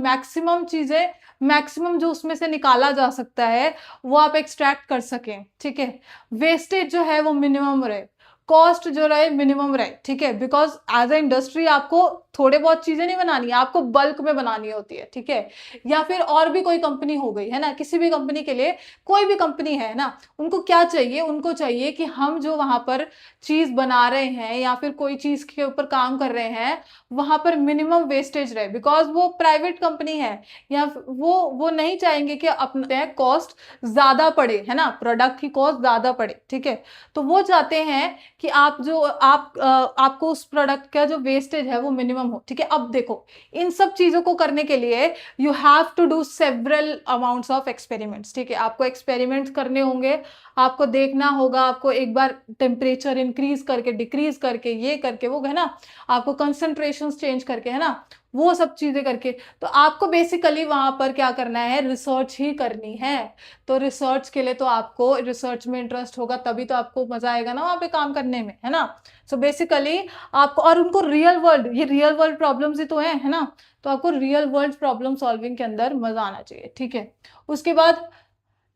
मैक्सिमम जो उसमें से निकाला जा सकता है वो आप एक्सट्रैक्ट कर सकें, ठीक है। वेस्टेज जो है वो मिनिमम रहे, कॉस्ट जो रहे मिनिमम रहे, ठीक है, बिकॉज एज ए इंडस्ट्री आपको थोड़े बहुत चीजें नहीं बनानी है, आपको बल्क में बनानी होती है, ठीक है। या फिर और भी कोई कंपनी हो गई, है ना, किसी भी कंपनी के लिए, कोई भी कंपनी है ना, उनको क्या चाहिए, उनको चाहिए कि हम जो वहां पर चीज बना रहे हैं या फिर कोई चीज के ऊपर काम कर रहे हैं वहां पर मिनिमम वेस्टेज रहे, बिकॉज वो प्राइवेट कंपनी है, या वो नहीं चाहेंगे कि अपने कॉस्ट ज्यादा पड़े, है ना, प्रोडक्ट की कॉस्ट ज्यादा पड़े, ठीक है। तो वो चाहते हैं कि आपको उस प्रोडक्ट का जो वेस्टेज है वो मिनिमम हो, ठीक है। अब देखो इन सब चीजों को करने के लिए you have to do several amounts of experiments, ठीक है। आपको एक्सपेरिमेंट्स करने होंगे, आपको देखना होगा, आपको एक बार टेम्परेचर इंक्रीज करके डिक्रीज करके ये करके वो, है ना, आपको कंसंट्रेशन चेंज करके, है ना, वो सब चीजें करके, तो आपको बेसिकली वहां पर क्या करना है, रिसर्च ही करनी है। तो रिसर्च के लिए तो आपको रिसर्च में इंटरेस्ट होगा, तभी तो आपको मजा आएगा ना वहां पे काम करने में, है ना। सो बेसिकली आपको, और उनको रियल वर्ल्ड प्रॉब्लम्स ही तो है ना, तो आपको रियल वर्ल्ड प्रॉब्लम सॉल्विंग के अंदर मजा आना चाहिए, ठीक है। उसके बाद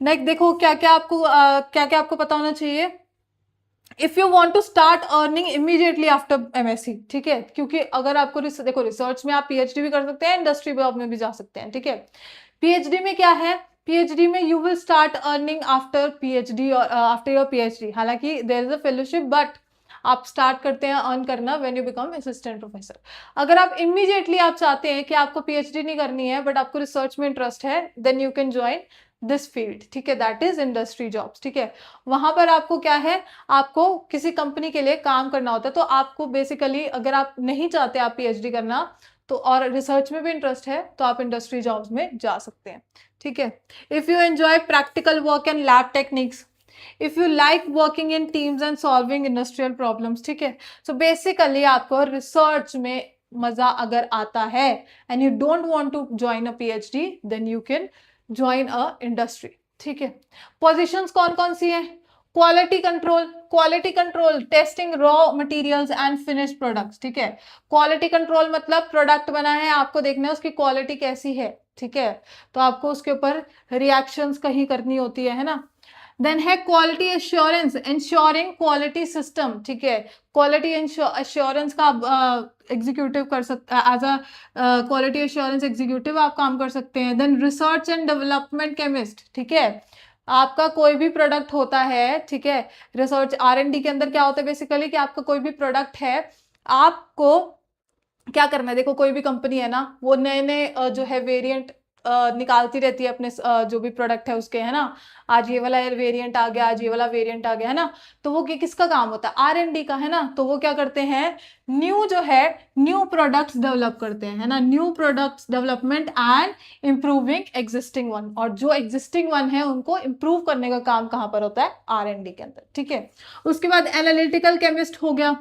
नेक्स्ट देखो क्या क्या आपको पता होना चाहिए। If you want to start earning immediately after MSc, ठीक है, क्योंकि अगर आपको देखो रिसर्च में आप पीएचडी भी कर सकते हैं, इंडस्ट्री में भी जा सकते हैं, ठीक है। पीएचडी में क्या है, पीएचडी में you will start earning after PhD और आफ्टर योर पीएचडी, हालांकि there is a fellowship, but आप स्टार्ट करते हैं अर्न करना when you become assistant professor. अगर आप इमीडिएटली आप चाहते हैं कि आपको पीएचडी नहीं करनी है बट आपको रिसर्च में इंटरेस्ट है, then you can join this field, ठीक है, दैट इज इंडस्ट्री जॉब्स, ठीक है। वहां पर आपको क्या है, आपको किसी कंपनी के लिए काम करना होता है, तो आपको बेसिकली अगर आप नहीं चाहते आप पीएचडी करना तो, और रिसर्च में भी इंटरेस्ट है, तो आप इंडस्ट्री जॉब्स में जा सकते हैं, ठीक है। If you enjoy practical work and lab techniques, if you like working in teams and solving industrial problems, ठीक है। सो बेसिकली आपको रिसर्च में मजा अगर आता है and you don't want to join a PhD, then you can join a industry, ठीक है। पोजीशंस कौन कौन सी हैं, quality control testing raw materials and finished products, ठीक है। क्वालिटी कंट्रोल मतलब प्रोडक्ट बना है, आपको देखना है उसकी क्वालिटी कैसी है, ठीक है, तो आपको उसके ऊपर रिएक्शंस कहीं करनी होती है ना। देन है quality assurance, ensuring quality system, ठीक है, क्वालिटी एश्योरेंस का एग्जीक्यूटिव कर सकते, as a quality assurance executive आप काम कर सकते हैं। Then research and development chemist, ठीक है, आपका कोई भी प्रोडक्ट होता है, ठीक है, रिसर्च R&D के अंदर क्या होता है बेसिकली कि आपका कोई भी प्रोडक्ट है, आपको क्या करना है, देखो कोई भी कंपनी है ना, वो नए नए जो है वेरिएंट निकालती रहती है अपने जो भी प्रोडक्ट है उसके, है ना, आज ये वाला वेरिएंट आ गया, आज ये वाला वेरिएंट आ गया, है ना। तो वो किसका काम होता है, R&D का, है ना। तो वो क्या करते हैं, न्यू जो है न्यू प्रोडक्ट्स डेवलप करते हैं, है ना, new products development and improving existing one, और जो एग्जिस्टिंग वन है उनको इम्प्रूव करने का काम कहाँ पर होता है, R&D के अंदर, ठीक है। उसके बाद एनालिटिकल केमिस्ट हो गया,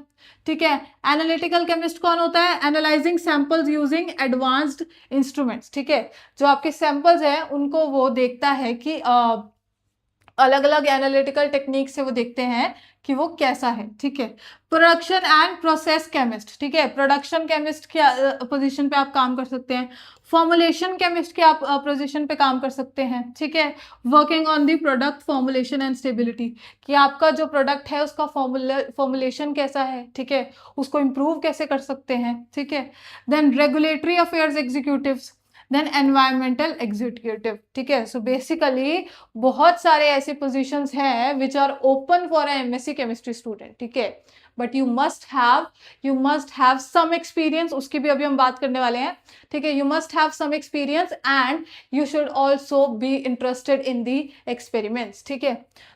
ठीक है। एनालिटिकल केमिस्ट कौन होता है, analysing samples using advanced instruments, ठीक है। जो आपके सैंपल्स हैं उनको वो देखता है कि अलग अलग एनालिटिकल टेक्निक से वो देखते हैं कि वो कैसा है, ठीक है। प्रोडक्शन एंड प्रोसेस केमिस्ट, ठीक है, प्रोडक्शन केमिस्ट की पोजीशन पे आप काम कर सकते हैं। फॉर्मुलेशन केमिस्ट के आप पोजीशन पे काम कर सकते हैं, ठीक है। Working on the product formulation and stability, कि आपका जो प्रोडक्ट है उसका फॉर्मुलेशन कैसा है, ठीक है, उसको इम्प्रूव कैसे कर सकते हैं, ठीक है। Then regulatory affairs executives, then environmental executive, ठीक है। सो बेसिकली बहुत सारे ऐसे पोजीशंस हैं which are open for a MSc chemistry student, ठीक है। But you must have some experience, उसकी भी अभी हम बात करने वाले हैं, ठीक है। You must have some experience and you should also be interested in the experiments, ठीक है।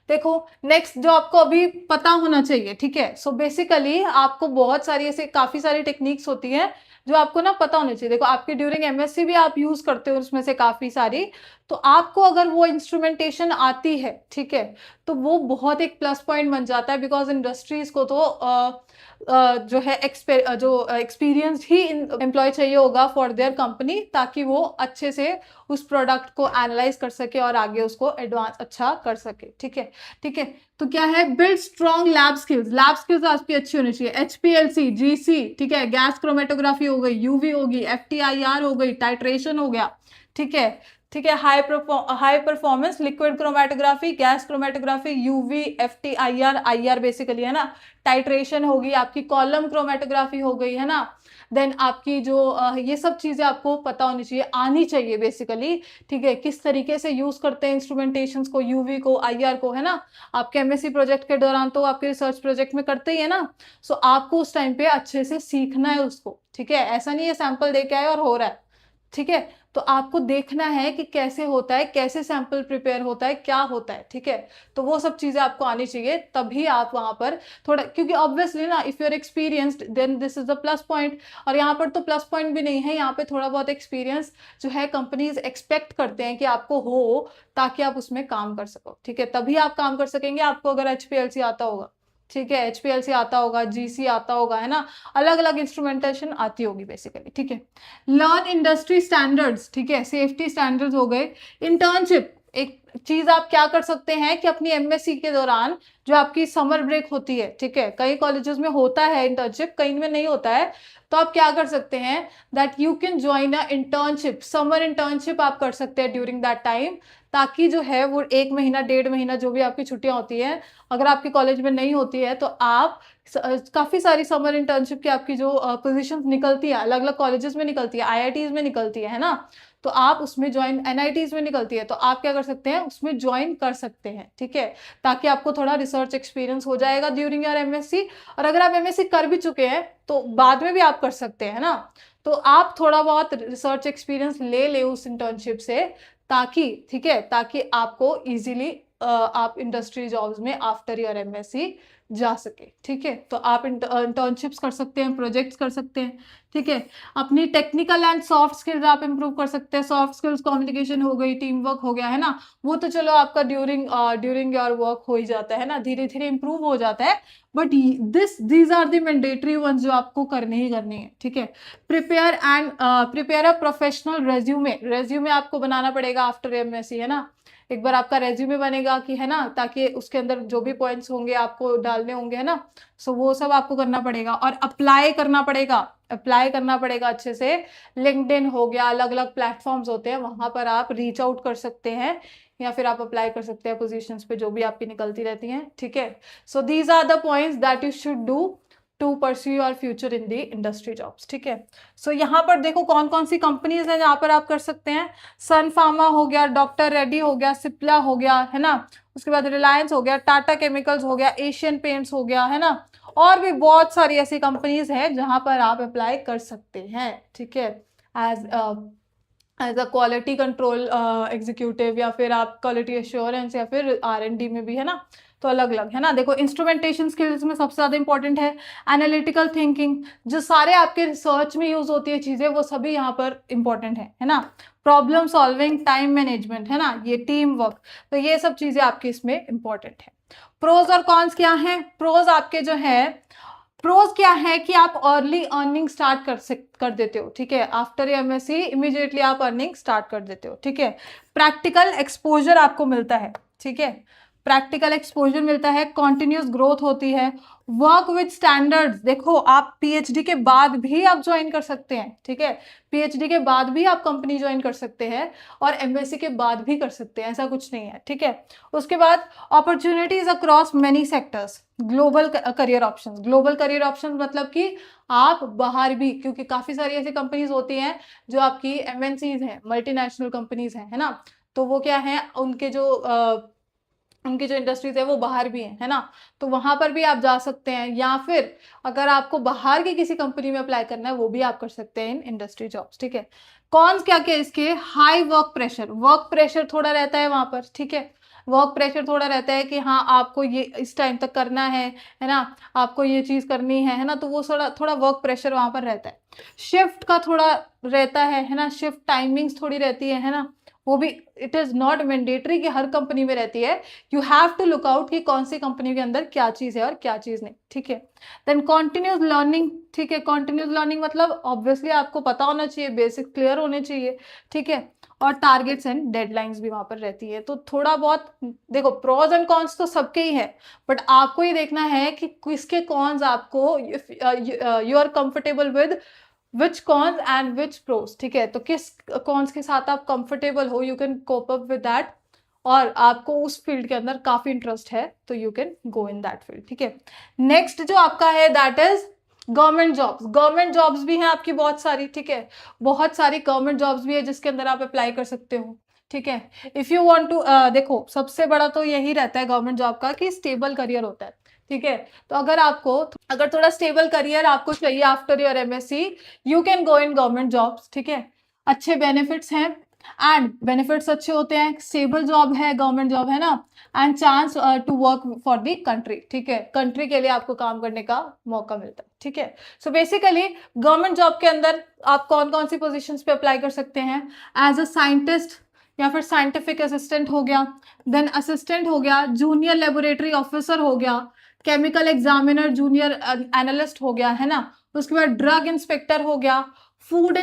देखो नेक्स्ट जो आपको अभी पता होना चाहिए, ठीक है। सो बेसिकली आपको बहुत सारी ऐसे काफी सारी टेक्निक्स होती हैं जो आपको ना पता होनी चाहिए। देखो आपके ड्यूरिंग एमएससी भी आप यूज करते हो उसमें से काफी सारी, तो आपको अगर वो इंस्ट्रूमेंटेशन आती है, ठीक है, तो वो बहुत एक प्लस पॉइंट बन जाता है, बिकॉज इंडस्ट्रीज को तो जो है एक्सपीरियंस ही एम्प्लॉय चाहिए होगा फॉर देयर कंपनी, ताकि वो अच्छे से उस प्रोडक्ट को एनालाइज कर सके और आगे उसको एडवांस अच्छा कर सके, ठीक है, ठीक है। तो क्या है, बिल्ड स्ट्रॉन्ग लैब स्किल्स आपकी अच्छी होनी चाहिए, HPLC, GC, ठीक है, गैस क्रोमेटोग्राफी हो गई, UV होगी, FTIR हो गई, टाइट्रेशन हो गया, ठीक है, ठीक है। High performance liquid chromatography, gas chromatography, UV, FTIR, IR basically, है ना। टाइट्रेशन होगी आपकी, कॉलम क्रोमेटोग्राफी हो गई, है ना। देन आपकी जो ये सब चीजें आपको पता होनी चाहिए, आनी चाहिए बेसिकली, ठीक है। किस तरीके से यूज करते हैं इंस्ट्रूमेंटेशन को, UV को, IR को, है ना। आपके MSc प्रोजेक्ट के दौरान तो आपके रिसर्च प्रोजेक्ट में करते ही है ना। सो आपको उस टाइम पे अच्छे से सीखना है उसको, ठीक है। ऐसा नहीं है सैंपल दे के आए और हो रहा है, ठीक है। तो आपको देखना है कि कैसे होता है, कैसे सैंपल प्रिपेयर होता है, क्या होता है, ठीक है। तो वो सब चीजें आपको आनी चाहिए, तभी आप वहां पर थोड़ा, क्योंकि ऑब्वियसली ना if you are experienced then this is the plus point. और यहाँ पर तो प्लस पॉइंट भी नहीं है, यहाँ पे थोड़ा बहुत एक्सपीरियंस जो है कंपनीज एक्सपेक्ट करते हैं कि आपको हो, ताकि आप उसमें काम कर सको, ठीक है। तभी आप काम कर सकेंगे, आपको अगर HPLC आता होगा, ठीक है, HPLC आता होगा, GC आता होगा, है ना, अलग अलग इंस्ट्रूमेंटेशन आती होगी बेसिकली, ठीक है। लर्न इंडस्ट्री स्टैंडर्ड्स, ठीक है, सेफ्टी स्टैंडर्ड्स हो गए। इंटर्नशिप, एक चीज आप क्या कर सकते हैं कि अपनी MSc के दौरान जो आपकी समर ब्रेक होती है, ठीक है, कई कॉलेजेस में होता है इंटर्नशिप, कई में नहीं होता है, तो आप क्या कर सकते हैं, that you can join a internship, summer internship आप कर सकते हैं ड्यूरिंग दैट टाइम, ताकि जो है वो 1 महीना 1.5 महीना जो भी आपकी छुट्टियां होती है, अगर आपके कॉलेज में नहीं होती है, तो आप काफी सारी समर इंटर्नशिप की आपकी जो पोजीशंस निकलती है, अलग अलग कॉलेजेस में निकलती है, IITs में निकलती है ना, तो आप उसमें ज्वाइन, NITs में निकलती है, तो आप क्या कर सकते हैं, उसमें ज्वाइन कर सकते हैं, ठीक है, ताकि आपको थोड़ा रिसर्च एक्सपीरियंस हो जाएगा ड्यूरिंग योर MSc। और अगर आप MSc कर भी चुके हैं तो बाद में भी आप कर सकते हैं ना, तो आप थोड़ा बहुत रिसर्च एक्सपीरियंस ले उस इंटर्नशिप से, ताकि, ठीक है, ताकि आपको इजीली आप इंडस्ट्री जॉब्स में आफ्टर योर MSc जा सके, ठीक है। तो आप इंटर्नशिप्स कर सकते हैं, प्रोजेक्ट्स कर सकते हैं, ठीक है। अपनी टेक्निकल एंड सॉफ्ट स्किल्स आप इंप्रूव कर सकते हैं, सॉफ्ट स्किल्स कम्युनिकेशन हो गई, टीम वर्क हो गया, है ना, वो तो चलो आपका ड्यूरिंग योर वर्क हो ही जाता है ना, धीरे धीरे इंप्रूव हो जाता है, but these are the mandatory ones जो आपको करने ही करनी है, ठीक है। प्रिपेयर अ प्रोफेशनल रेज्यूमे आपको बनाना पड़ेगा आफ्टर MSc, है ना। एक बार आपका रेज्यूमे बनेगा कि, है ना, ताकि उसके अंदर जो भी पॉइंट्स होंगे आपको डालने होंगे, है ना, सो वो सब आपको करना पड़ेगा। और अप्लाई करना पड़ेगा अच्छे से। लिंक्डइन हो गया, अलग अलग प्लेटफॉर्म्स होते हैं, वहां पर आप रीच आउट कर सकते हैं, या फिर आप अप्लाई कर सकते हैं पोजीशंस पे जो भी आपकी निकलती रहती हैं, ठीक है। So these are the points that you should do to pursue your future in the industry jobs, ठीक है। सो यहाँ पर देखो कौन कौन सी कंपनीज हैं जहाँ पर आप कर सकते हैं। सन फार्मा हो गया, डॉक्टर रेड्डी हो गया, सिप्ला हो गया, है ना, उसके बाद रिलायंस हो गया, टाटा केमिकल्स हो गया, एशियन पेंट्स हो गया, है ना, और भी बहुत सारी ऐसी कंपनीज हैं जहां पर आप अप्लाई कर सकते हैं, ठीक है, as as a quality control executive, या फिर आप क्वालिटी एश्योरेंस, या फिर R&D में भी, है ना, तो अलग अलग है ना। देखो इंस्ट्रूमेंटेशन स्किल्स में सबसे ज़्यादा इंपॉर्टेंट है एनालिटिकल थिंकिंग, जो सारे आपके रिसर्च में यूज होती है चीज़ें, वो सभी यहाँ पर इंपॉर्टेंट है ना। प्रॉब्लम सॉल्विंग, टाइम मैनेजमेंट, है ना, ये टीम वर्क, तो ये सब चीज़ें आपकी इसमें इंपॉर्टेंट है। प्रोज और कॉन्स क्या हैं? प्रोज आपके जो है, प्रोज क्या है कि आप अर्ली अर्निंग स्टार्ट कर देते हो, ठीक है, आफ्टर MSc इमीडिएटली आप अर्निंग स्टार्ट कर देते हो, ठीक है। प्रैक्टिकल एक्सपोजर आपको मिलता है, ठीक है, प्रैक्टिकल एक्सपोजर मिलता है, कॉन्टिन्यूस ग्रोथ होती है, वर्क विद स्टैंडर्ड्स। देखो आप PhD के बाद भी आप ज्वाइन कर सकते हैं, ठीक है, PhD के बाद भी आप कंपनी ज्वाइन कर सकते हैं, और MSc के बाद भी कर सकते हैं, ऐसा कुछ नहीं है, ठीक है। उसके बाद opportunities across many sectors, global career option. Global career option मतलब कि आप बाहर भी, क्योंकि काफी सारी ऐसी कंपनीज होती हैं जो आपकी MNCs हैं, मल्टीनेशनल कंपनीज हैं, है ना, तो वो क्या है, उनकी जो इंडस्ट्रीज है वो बाहर भी है ना, तो वहां पर भी आप जा सकते हैं, या फिर अगर आपको बाहर की किसी कंपनी में अप्लाई करना है वो भी आप कर सकते हैं इन इंडस्ट्री जॉब्स, ठीक है। कॉन्स क्या क्या इसके? High work pressure, work pressure थोड़ा रहता है वहां पर, ठीक है, वर्क प्रेशर थोड़ा रहता है कि हाँ आपको ये इस टाइम तक करना है ना, आपको ये चीज करनी है ना, तो वो थोड़ा थोड़ा वर्क प्रेशर वहां पर रहता है। शिफ्ट का थोड़ा रहता है ना, शिफ्ट टाइमिंग्स थोड़ी रहती है ना, वो भी इट इज नॉट मैंडेटरी कि हर कंपनी में रहती है, you have to look out कि कौन सी कंपनी के अंदर क्या चीज है और क्या चीज नहीं, ठीक है। देन कॉन्टिन्यूस लर्निंग, ठीक है, कॉन्टिन्यूस लर्निंग मतलब ऑब्वियसली आपको पता होना चाहिए, बेसिक क्लियर होने चाहिए, ठीक है, और टारगेट्स एंड डेडलाइंस भी वहां पर रहती है, तो थोड़ा बहुत देखो प्रोज एंड कॉन्स तो सबके ही है, बट आपको ये देखना है कि किसके कॉन्स आपको you are comfortable with which cons and which pros, ठीक है, तो किस कॉन्स के साथ आप कंफर्टेबल हो, you can cope up with that, और आपको उस फील्ड के अंदर काफी इंटरेस्ट है तो you can go in that field, ठीक है। नेक्स्ट जो आपका है that is government jobs. Government jobs भी हैं आपकी बहुत सारी, ठीक है, बहुत सारी गवर्नमेंट जॉब्स भी है जिसके अंदर आप अप्लाई कर सकते हो, ठीक है। इफ यू वांट टू देखो सबसे बड़ा तो यही रहता है गवर्नमेंट जॉब का कि स्टेबल करियर होता है, ठीक है, तो अगर थोड़ा स्टेबल करियर आपको चाहिए after your MSc, you can go in government jobs, ठीक है। अच्छे बेनिफिट्स हैं, एंड बेनिफिट्स अच्छे होते हैं, स्टेबल जॉब है, गवर्नमेंट जॉब है ना, and chance to work for the country, ठीक है, कंट्री के लिए आपको काम करने का मौका मिलता है, ठीक है। सो बेसिकली गवर्नमेंट जॉब के अंदर आप कौन कौन सी पोजीशंस पे अप्लाई कर सकते हैं? एज अ साइंटिस्ट, या फिर साइंटिफिक असिस्टेंट हो गया, देन असिस्टेंट हो गया, जूनियर लेबोरेटरी ऑफिसर हो गया, केमिकल एग्जामिनर जूनियर एनालिस्ट हो गया, है ना, उसके बाद ड्रग इंस्पेक्टर हो गया, फूड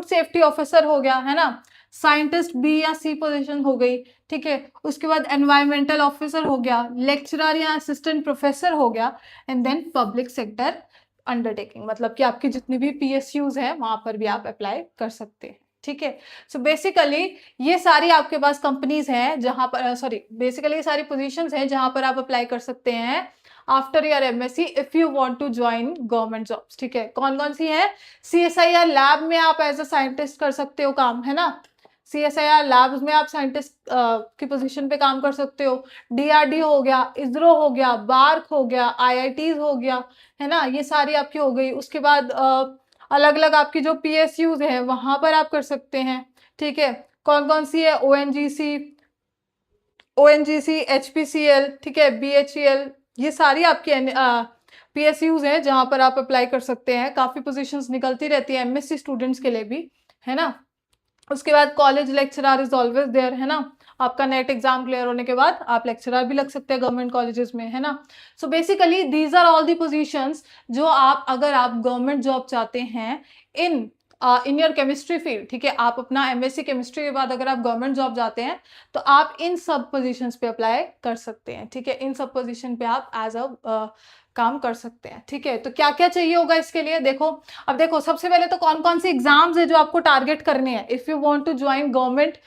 सेफ्टी ऑफिसर हो गया, है ना, साइंटिस्ट B या C पोजीशन हो गई, ठीक है, उसके बाद एनवायरमेंटल ऑफिसर हो गया, लेक्चरर या असिस्टेंट प्रोफेसर हो गया, and then public sector undertaking, मतलब कि आपकी जितनी भी PSUs है वहां पर भी आप अप्लाई कर सकते हैं, ठीक है। सो बेसिकली ये सारी आपके पास कंपनीज हैं जहां पर बेसिकली ये सारी पोजीशंस हैं जहां पर आप अप्लाई कर सकते हैं after your MSc if you want to join government jobs, ठीक है। कौन कौन सी है? CSIR लैब में आप एज अ साइंटिस्ट कर सकते हो काम, है ना, CSIR लैब्स में आप साइंटिस्ट की पोजीशन पे काम कर सकते हो, DRDO हो गया, ISRO हो गया, बार्क हो गया, IITs हो गया, है ना, ये सारी आपकी हो गई। उसके बाद अलग अलग आपकी जो PSUs है वहां पर आप कर सकते हैं, ठीक है। कौन कौन सी है? ONGC, HPCL, ठीक है, BHEL, ये सारी आपकी PSUs हैं जहां पर आप अप्लाई कर सकते हैं, काफी पोजीशंस निकलती रहती है MSc स्टूडेंट्स के लिए भी, है ना। उसके बाद college lecturer is always there, है ना, आपका नेट एग्जाम क्लियर होने के बाद आप लेक्चरर भी लग सकते हैं गवर्नमेंट कॉलेजेस में, है ना। So basically these are all the positions जो अगर आप गवर्नमेंट जॉब चाहते हैं इन योर केमिस्ट्री फील्ड, ठीक है, आप अपना MSc केमिस्ट्री के बाद अगर आप गवर्नमेंट जॉब जाते हैं तो आप इन सब पोजीशंस पे अप्लाई कर सकते हैं, ठीक है, इन सब पोजीशन पे आप एज अ काम कर सकते हैं, ठीक है। तो क्या क्या चाहिए होगा इसके लिए? अब देखो सबसे पहले तो कौन कौन सी एग्जाम्स है जो आपको टारगेट करने हैं if you want to join government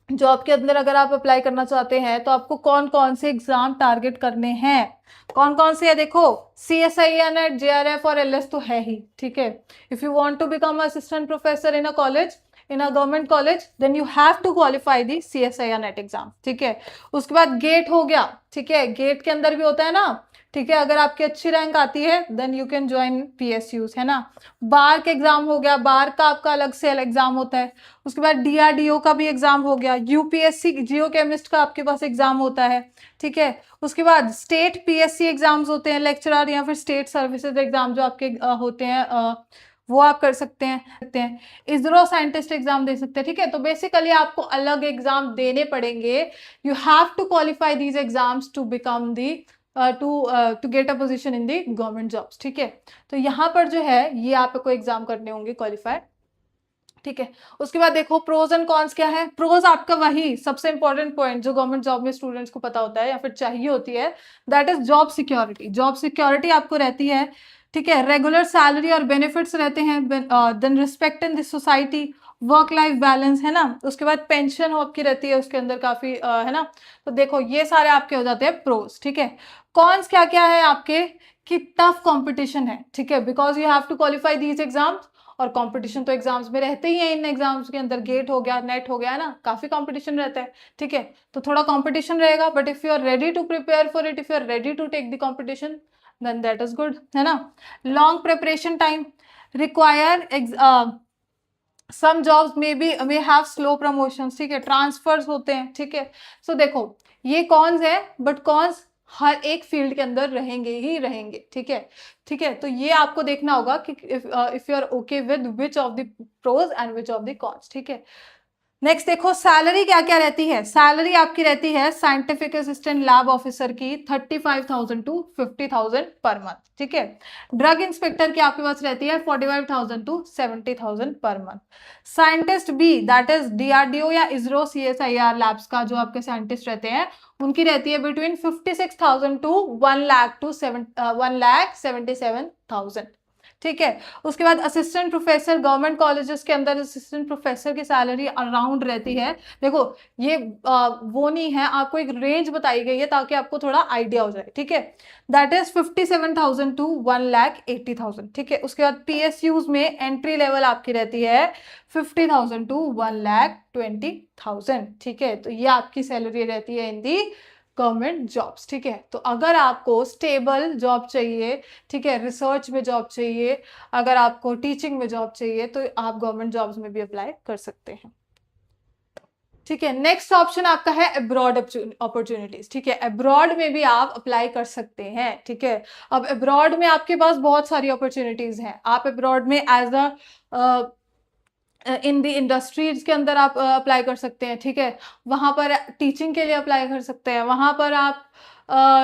job के अंदर। अगर आप अप्लाई करना चाहते हैं तो आपको कौन कौन से एग्जाम टारगेट करने हैं? कौन कौन से है? देखो CSIR NET, JRF और LS तो है ही, ठीक है। If you want to become assistant professor in a college, in a government college, then you have to qualify the CSIR NET exam, ठीक है। उसके बाद गेट हो गया, ठीक है, गेट के अंदर भी होता है ना ठीक है। अगर आपकी अच्छी रैंक आती है then you can join PSUs, है ना। बार का एग्जाम हो गया, बार का आपका अलग से एग्जाम होता है। उसके बाद DRDO का भी एग्जाम हो गया, UPSC जियो केमिस्ट का आपके पास एग्जाम होता है, ठीक है। उसके बाद स्टेट PSC एग्जाम्स होते हैं, लेक्चरर या फिर स्टेट सर्विसेज एग्जाम जो आपके होते हैं, वो आप कर सकते हैं। इसरो साइंटिस्ट एग्जाम दे सकते हैं, ठीक है। तो बेसिकली आपको अलग एग्जाम देने पड़ेंगे। You have to qualify these exams to become the to get a position in the government jobs, ठीक है। तो यहाँ पर जो है ये आपको एग्जाम करने होंगे क्वालिफाई, ठीक है। उसके बाद देखो प्रोज एंड कॉन्स क्या है। प्रोज आपका वही सबसे इंपॉर्टेंट पॉइंट जो गवर्नमेंट जॉब में स्टूडेंट्स को पता होता है या फिर चाहिए होती है, that is job security. Job security आपको रहती है, ठीक है। रेगुलर सैलरी और बेनिफिट्स रहते हैं, then respect in this society, work life balance, है ना। उसके बाद पेंशन आपकी रहती है उसके अंदर काफी, है ना। तो देखो ये सारे आपके हो जाते हैं प्रोज, ठीक है। कॉन्स क्या क्या है आपके, कि टफ कंपटीशन है, ठीक है, because you have to qualify these exams. और कंपटीशन तो एग्जाम्स में रहते ही है, इन एग्जाम्स के अंदर गेट हो गया, नेट हो गया, है ना, काफी कंपटीशन रहता है, ठीक है। तो थोड़ा कंपटीशन रहेगा, but if you are ready to prepare for it, if you are ready to take the competition, then that is good, है ना। Long preparation time require, some jobs may have slow promotions, ठीक है, transverse होते हैं, ठीक है। सो देखो ये कॉन्स है, बट कॉन्स हर एक फील्ड के अंदर रहेंगे ही रहेंगे, ठीक है, ठीक है। तो ये आपको देखना होगा कि if you are okay with which of the pros and which of the cons, ठीक है। नेक्स्ट देखो सैलरी क्या क्या रहती है। सैलरी आपकी रहती है साइंटिफिक असिस्टेंट लैब ऑफिसर की 35,000 टू 50,000 पर मंथ, ठीक है। ड्रग इंस्पेक्टर की आपके पास रहती है 45,000 to 70,000 per month. Scientist B that is DRDO या इसरो CSIR लैब्स का जो आपके साइंटिस्ट रहते हैं, उनकी रहती है बिटवीन 56,000 टू 1,77,000, ठीक है। उसके बाद असिस्टेंट प्रोफेसर गवर्नमेंट कॉलेजेस के अंदर असिस्टेंट प्रोफेसर की सैलरी अराउंड रहती है, देखो ये वो नहीं है, आपको एक रेंज बताई गई है ताकि आपको थोड़ा आइडिया हो जाए, ठीक है। दैट इज 57,000 टू 1,80,000, ठीक है। उसके बाद PSUs में एंट्री लेवल आपकी रहती है 50,000 टू 1,20,000, ठीक है। तो ये आपकी सैलरी रहती है इन दी गवर्नमेंट जॉब्स, ठीक है। तो अगर आपको स्टेबल जॉब चाहिए, ठीक है, रिसर्च में जॉब चाहिए, अगर आपको टीचिंग में जॉब चाहिए, तो आप गवर्नमेंट जॉब्स में भी अप्लाई कर सकते हैं, ठीक है। नेक्स्ट ऑप्शन आपका है अब्रॉड अपॉर्चुनिटीज, ठीक है। अब्रॉड में भी आप अप्लाई कर सकते हैं, ठीक है। अब अब्रॉड में आपके पास बहुत सारी अपॉर्चुनिटीज हैं। आप अब्रॉड में as a in the industries के अंदर आप अप्लाई कर सकते हैं, ठीक है। वहां पर टीचिंग के लिए अप्लाई कर सकते हैं, वहां पर आप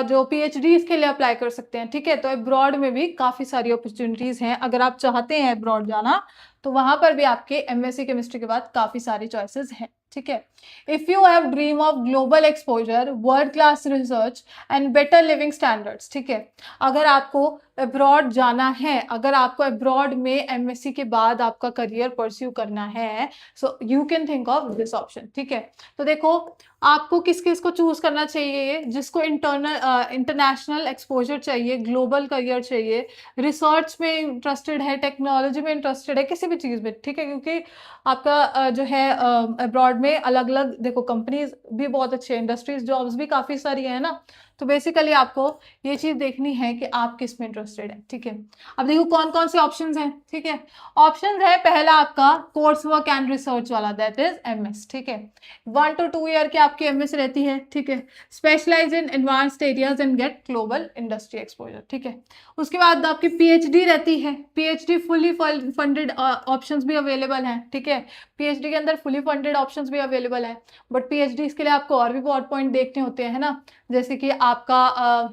जो PhDs के लिए अप्लाई कर सकते हैं, ठीक है। तो अब्रॉड में भी काफ़ी सारी अपॉर्चुनिटीज़ हैं। अगर आप चाहते हैं अब्रॉड जाना तो वहां पर भी आपके MSc केमिस्ट्री के बाद काफ़ी सारी चॉइसेस हैं, ठीक है। If you have dream of global exposure, world class research and better living standards, ठीक है। अगर आपको अब्रॉड जाना है, अगर आपको अब्रॉड में MSc के बाद आपका करियर परस्यू करना है, so you can think of this option, ठीक है। तो देखो आपको किस किस को चूज करना चाहिए, जिसको इंटरनेशनल एक्सपोजर चाहिए, ग्लोबल करियर चाहिए, रिसर्च में इंटरेस्टेड है, टेक्नोलॉजी में इंटरेस्टेड है, किसी भी चीज़ में, ठीक है। क्योंकि आपका जो है अब्रॉड में अलग अलग देखो कंपनीज भी बहुत अच्छे हैं, इंडस्ट्रीज जॉब्स भी काफ़ी सारी है ना। तो बेसिकली आपको ये चीज़ देखनी है कि आप किस में इंटरेस्टेड है, ठीक है। अब देखो कौन कौन से ऑप्शंस हैं, ठीक है। ऑप्शंस है पहला आपका कोर्स वर्क एंड रिसर्च वाला, दैट इज MS, ठीक है। 1 to 2 ईयर की आपकी MS रहती है, ठीक है। Specialise in advanced areas and get global industry exposure, ठीक है। उसके बाद आपकी PhD रहती है। PhD फुली फंडेड ऑप्शंस भी अवेलेबल हैं, ठीक है। PhD के अंदर फुली फंडेड ऑप्शंस भी अवेलेबल हैं, बट PhD के लिए आपको और भी बहुत पॉइंट देखने होते हैं, है ना। जैसे कि आपका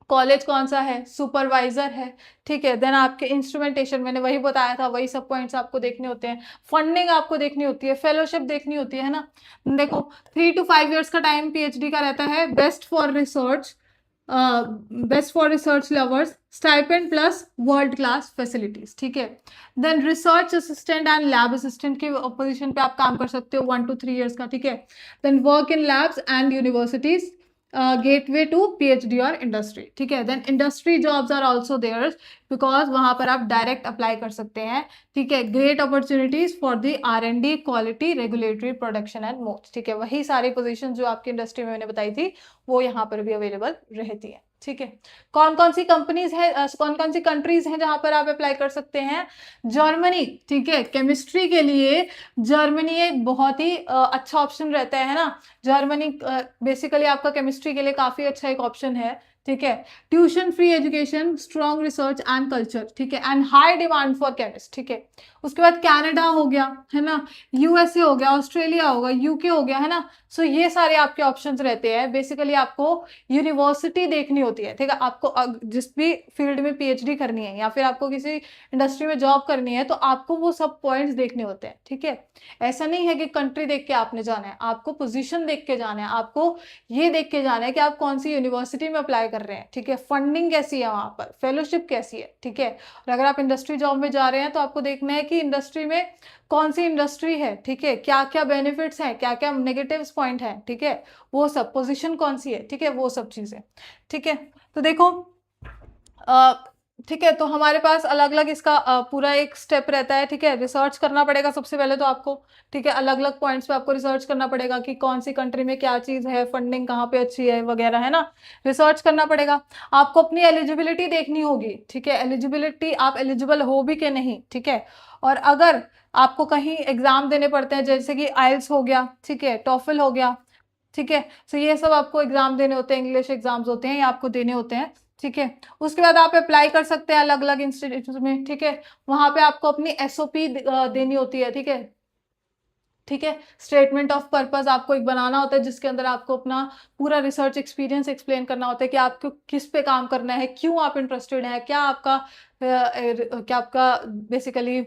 कॉलेज कौन सा है, सुपरवाइजर है, ठीक है। देन आपके इंस्ट्रूमेंटेशन, मैंने वही बताया था, वही सब पॉइंट्स आपको देखने होते हैं। फंडिंग आपको देखनी होती है, फेलोशिप देखनी होती है ना। देखो 3 to 5 ईयर्स का टाइम PhD का रहता है। Best for research lovers, stipend plus world class facilities, ठीक है। Then research assistant and lab assistant की पोजीशन पे आप काम कर सकते हो 1 to 3 ईयर्स का, ठीक है। Then work in labs and universities, gateway to PhD और इंडस्ट्री, ठीक है। Then industry jobs are also there's, because वहां पर आप डायरेक्ट अप्लाई कर सकते हैं, ठीक है। Great opportunities for the R&D, quality, regulatory, production and modes, ठीक है। वही सारी पोजीशन जो आपकी इंडस्ट्री में मैंने बताई थी वो यहाँ पर भी अवेलेबल रहती है, ठीक है। कौन कौन सी कंपनीज है, कौन कौन सी कंट्रीज हैं जहां पर आप अप्लाई कर सकते हैं? जर्मनी, ठीक है, केमिस्ट्री के लिए जर्मनी एक बहुत ही अच्छा ऑप्शन रहता है ना। जर्मनी बेसिकली आपका केमिस्ट्री के लिए काफी अच्छा एक ऑप्शन है, ठीक है। Tuition free education, strong research and culture, ठीक है, and high demand for chemist, ठीक है। उसके बाद कनाडा हो गया, है ना, यूएसए हो गया, ऑस्ट्रेलिया होगा, यूके हो गया, है ना। सो ये सारे आपके ऑप्शंस रहते हैं। बेसिकली आपको यूनिवर्सिटी देखनी होती है, ठीक है। आपको जिस भी फील्ड में पीएचडी करनी है या फिर आपको किसी इंडस्ट्री में जॉब करनी है तो आपको वो सब पॉइंट्स देखने होते हैं, ठीक है। ऐसा नहीं है कि कंट्री देख के आपने जाना है, आपको पोजीशन देख के जाना है, आपको ये देख के जाना है कि आप कौन सी यूनिवर्सिटी में अप्लाई कर रहे हैं, ठीक है। फंडिंग कैसी है वहां पर, फेलोशिप कैसी है, ठीक है। और अगर आप इंडस्ट्री जॉब में जा रहे हैं तो आपको देखना है कि इंडस्ट्री में कौन सी इंडस्ट्री है, ठीक है, क्या क्या बेनिफिट्स हैं, क्या क्या नेगेटिव पॉइंट है, ठीक है, वो सब, पोजीशन कौन सी है, ठीक है, वो सब चीजें, ठीक है। तो देखो ठीक है, तो हमारे पास अलग अलग इसका पूरा एक स्टेप रहता है, ठीक है। रिसर्च करना पड़ेगा सबसे पहले तो आपको, ठीक है। अलग अलग पॉइंट्स पे आपको रिसर्च करना पड़ेगा कि कौन सी कंट्री में क्या चीज है, फंडिंग कहाँ पे अच्छी है वगैरह, है ना। रिसर्च करना पड़ेगा। आपको अपनी एलिजिबिलिटी देखनी होगी, ठीक है, एलिजिबिलिटी, आप एलिजिबल हो भी कि नहीं, ठीक है। और अगर आपको कहीं एग्जाम देने पड़ते हैं जैसे कि आइल्स हो गया, ठीक है, टॉफल हो गया, ठीक है, तो ये सब आपको एग्जाम देने होते हैं, इंग्लिश एग्जाम्स होते हैं, ये आपको देने होते हैं, ठीक है। उसके बाद आप अप्लाई कर सकते हैं अलग अलग इंस्टीट्यूट में, ठीक है। वहां पे आपको अपनी एसओपी देनी होती है, ठीक है, ठीक है। स्टेटमेंट ऑफ पर्पस आपको एक बनाना होता है जिसके अंदर आपको अपना पूरा रिसर्च एक्सपीरियंस एक्सप्लेन करना होता है कि आपको किस पे काम करना है, क्यों आप इंटरेस्टेड हैं, क्या आपका बेसिकली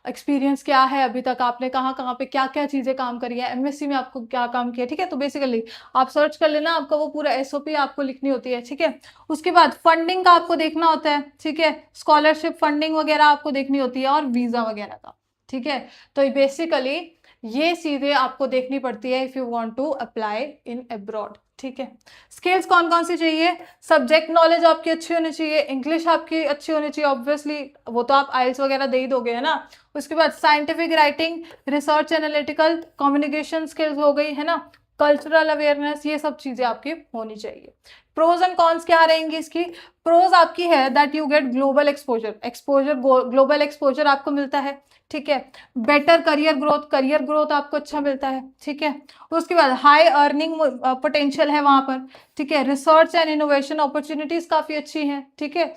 एक्सपीरियंस क्या है, अभी तक आपने कहाँ कहाँ पे क्या क्या चीजें काम करी है, एमएससी में आपको क्या काम किया, ठीक है। तो बेसिकली आप सर्च कर लेना, आपका वो पूरा एसओपी आपको लिखनी होती है, ठीक है। उसके बाद फंडिंग का आपको देखना होता है, ठीक है, स्कॉलरशिप फंडिंग वगैरह आपको देखनी होती है और वीजा वगैरह का, ठीक है। तो बेसिकली ये चीजें आपको देखनी पड़ती है if you want to apply in abroad, ठीक है। स्किल्स कौन कौन सी चाहिए? सब्जेक्ट नॉलेज आपकी अच्छी होनी चाहिए, इंग्लिश आपकी अच्छी होनी चाहिए, ऑब्वियसली वो तो आप आइल्स वगैरह दे ही दोगे, है ना। उसके बाद scientific writing, research analytical, communication skills हो गई, है ना, कल्चरल अवेयरनेस, ये सब चीजें आपकी होनी चाहिए। प्रोज एंड कॉन्स क्या रहेंगी इसकी? प्रोज आपकी है that you get global exposure global exposure आपको मिलता है, ठीक है। बेटर करियर ग्रोथ आपको अच्छा मिलता है, ठीक है। उसके बाद हाई अर्निंग पोटेंशियल है वहां पर, ठीक है। रिसर्च एंड इनोवेशन अपॉर्चुनिटीज काफी अच्छी हैं, ठीक है।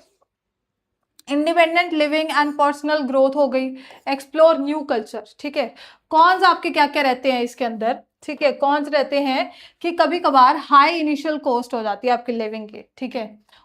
Independent living and personal growth हो गई, एक्सप्लोर न्यू कल्चर, ठीक है। कॉन्स आपके क्या क्या रहते हैं इसके अंदर, ठीक है। कॉन्स रहते हैं कि कभी कभार हाई इनिशियल कॉस्ट हो जाती है आपके लिविंग की, ठीक है।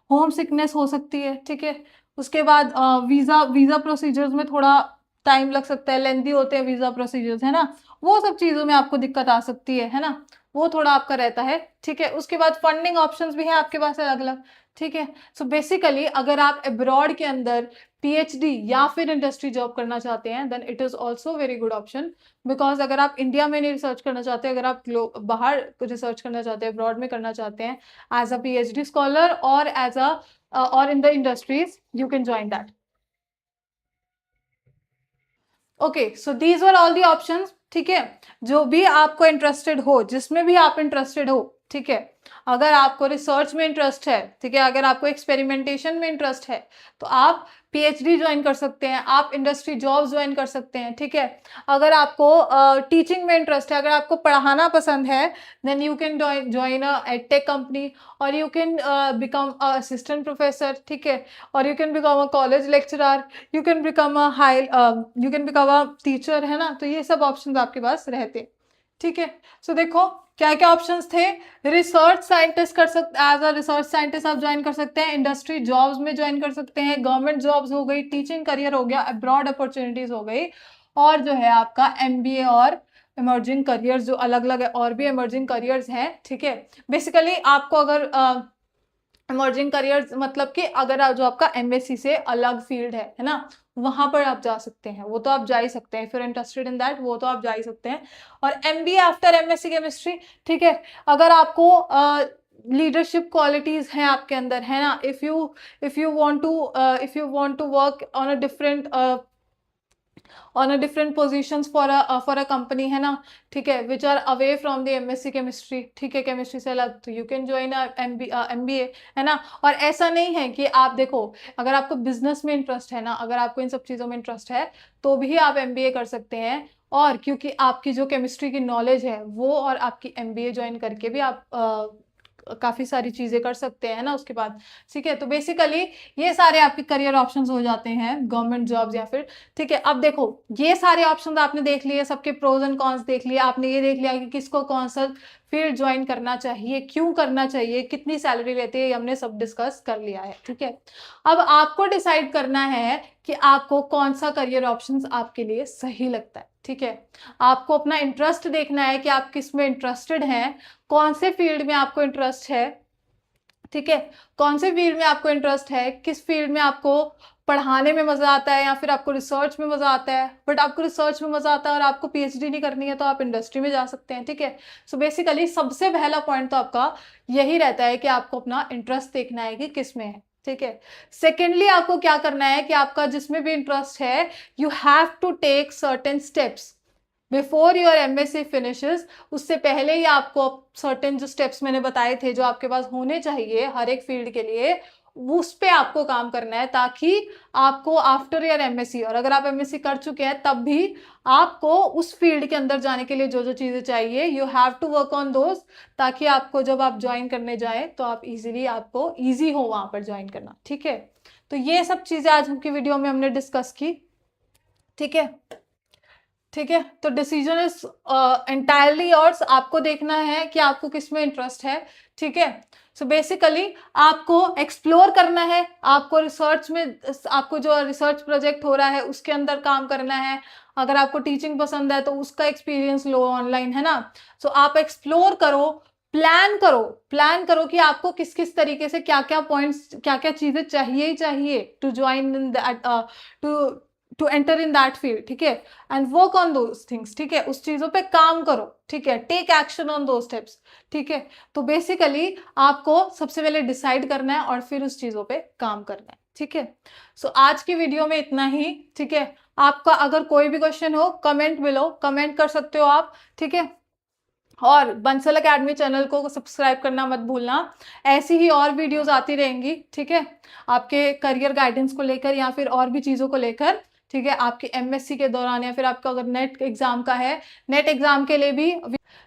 होम सिकनेस हो सकती है, ठीक है। उसके बाद वीजा वीजा प्रोसीजर्स में थोड़ा टाइम लग सकता है, लेंथी होते हैं वीजा प्रोसीजर्स, है ना। वो सब चीजों में आपको दिक्कत आ सकती है ना, वो थोड़ा आपका रहता है, ठीक है। उसके बाद फंडिंग ऑप्शंस भी हैं आपके पास अलग अलग, ठीक है। सो बेसिकली अगर आप अब्रॉड के अंदर पीएचडी या फिर इंडस्ट्री जॉब करना चाहते हैं then it is also very good option, because अगर आप इंडिया में नहीं रिसर्च करना चाहते, अगर आप बाहर रिसर्च करना चाहते हैं, अब्रॉड में करना चाहते हैं एज अ पीएचडी स्कॉलर और एज अ और in the industries, you can join that. Okay, so these were all the options, ठीक है। जो भी आपको इंटरेस्टेड हो, जिसमें भी आप इंटरेस्टेड हो, ठीक है। अगर आपको रिसर्च में इंटरेस्ट है, ठीक है, अगर आपको एक्सपेरिमेंटेशन में इंटरेस्ट है तो आप पीएचडी ज्वाइन कर सकते हैं, आप इंडस्ट्री जॉब ज्वाइन कर सकते हैं, ठीक है। अगर आपको टीचिंग में इंटरेस्ट है, अगर आपको पढ़ाना पसंद है then you can join a edtech company or you can become a assistant professor, ठीक है। और you can become a college lecturer, you can become a you can become a teacher, है ना। तो ये सब ऑप्शंस आपके पास रहते हैं, ठीक है। सो देखो क्या क्या ऑप्शंस थे। रिसर्च साइंटिस्ट कर सकते, एज अ रिसर्च साइंटिस्ट आप ज्वाइन कर सकते हैं, इंडस्ट्री जॉब्स में ज्वाइन कर सकते हैं, गवर्नमेंट जॉब्स हो गई, टीचिंग करियर हो गया, अब्रॉड अपॉर्चुनिटीज हो गई, और जो है आपका एमबीए और इमर्जिंग करियर्स जो अलग अलग है, और भी इमर्जिंग करियर्स हैं, ठीक है। बेसिकली आपको अगर इमर्जिंग करियर्स मतलब कि अगर जो आपका एमएससी से अलग फील्ड है ना, वहां पर आप जा सकते हैं, वो तो आप जा ही सकते हैं, फिर इंटरेस्टेड इन दैट वो तो आप जा ही सकते हैं। और एमबीए आफ्टर एमएससी केमिस्ट्री, ठीक है। अगर आपको लीडरशिप क्वालिटीज हैं आपके अंदर, है ना, if you want to work on a different on a different positions for a company, है ना, ठीक है, which are away from the MSc chemistry, ठीक है, केमिस्ट्री से अलग, तो यू कैन ज्वाइन एमबीए, है ना। और ऐसा नहीं है कि आप देखो, अगर आपको बिजनेस में इंटरेस्ट है ना, अगर आपको इन सब चीज़ों में इंटरेस्ट है तो भी आप एमबीए कर सकते हैं। और क्योंकि आपकी जो केमिस्ट्री की नॉलेज है वो, और आपकी एमबीए ज्वाइन करके भी आप काफ़ी सारी चीज़ें कर सकते हैं ना उसके बाद, ठीक है। तो बेसिकली ये सारे आपके करियर ऑप्शंस हो जाते हैं गवर्नमेंट जॉब्स या फिर, ठीक है। अब देखो, ये सारे ऑप्शंस आपने देख लिए, सबके प्रोज एंड कॉन्स देख लिए आपने, ये देख लिया कि किसको कौन सा फील्ड ज्वाइन करना चाहिए, क्यों करना चाहिए, कितनी सैलरी लेती है, ये हमने सब डिस्कस कर लिया है, ठीक है। अब आपको डिसाइड करना है कि आपको कौन सा करियर ऑप्शंस आपके लिए सही लगता है, ठीक है। आपको अपना इंटरेस्ट देखना है कि आप किस में इंटरेस्टेड हैं, कौन से फील्ड में आपको इंटरेस्ट है, ठीक है, कौन से फील्ड में आपको इंटरेस्ट है, किस फील्ड में आपको पढ़ाने में मजा आता है या फिर आपको रिसर्च में मजा आता है। बट आपको रिसर्च में मजा आता है और आपको पीएचडी नहीं करनी है तो आप इंडस्ट्री में जा सकते हैं, ठीक है। सो बेसिकली सबसे पहला पॉइंट तो आपका यही रहता है कि आपको अपना इंटरेस्ट देखना है कि किस में है, ठीक है। सेकेंडली आपको क्या करना है कि आपका जिसमें भी इंटरेस्ट है, you have to take certain steps before your MSc finishes. उससे पहले ही आपको सर्टेन जो स्टेप्स मैंने बताए थे जो आपके पास होने चाहिए हर एक फील्ड के लिए, उस पे आपको काम करना है, ताकि आपको आफ्टर योर एमएससी, और अगर आप एमएससी कर चुके हैं तब भी आपको उस फील्ड के अंदर जाने के लिए जो जो चीजें चाहिए, you have to work on those, ताकि आपको जब आप ज्वाइन करने जाए तो आप इजीली, आपको इजी हो वहां पर ज्वाइन करना, ठीक है। तो ये सब चीजें आज की वीडियो में हमने डिस्कस की, ठीक है, ठीक है। तो डिसीजन इज एंटायरली योर्स, आपको देखना है कि आपको किस में इंटरेस्ट है, ठीक है। सो बेसिकली आपको एक्सप्लोर करना है, आपको रिसर्च में, आपको जो रिसर्च प्रोजेक्ट हो रहा है उसके अंदर काम करना है। अगर आपको टीचिंग पसंद है तो उसका एक्सपीरियंस लो ऑनलाइन, है ना। सो आप एक्सप्लोर करो, प्लान करो कि आपको किस किस तरीके से क्या क्या पॉइंट्स, क्या क्या चीजें चाहिए ही चाहिए to join in that, to enter in that field, ठीक है। And work on those things, ठीक है, उस चीजों पे काम करो, ठीक है, take action on those steps, ठीक है। तो बेसिकली आपको सबसे पहले डिसाइड करना है और फिर उस चीजों पे काम करना है, ठीक है। सो आज की वीडियो में इतना ही, ठीक है। आपका अगर कोई भी क्वेश्चन हो कमेंट बिलो, कमेंट कर सकते हो आप, ठीक है। और बंसल अकेडमी चैनल को सब्सक्राइब करना मत भूलना, ऐसी ही और वीडियोस आती रहेंगी, ठीक है, आपके करियर गाइडेंस को लेकर या फिर और भी चीज़ों को लेकर, ठीक है, आपके एमएससी के दौरान या फिर आपका अगर नेट एग्जाम का है, नेट एग्जाम के लिए भी।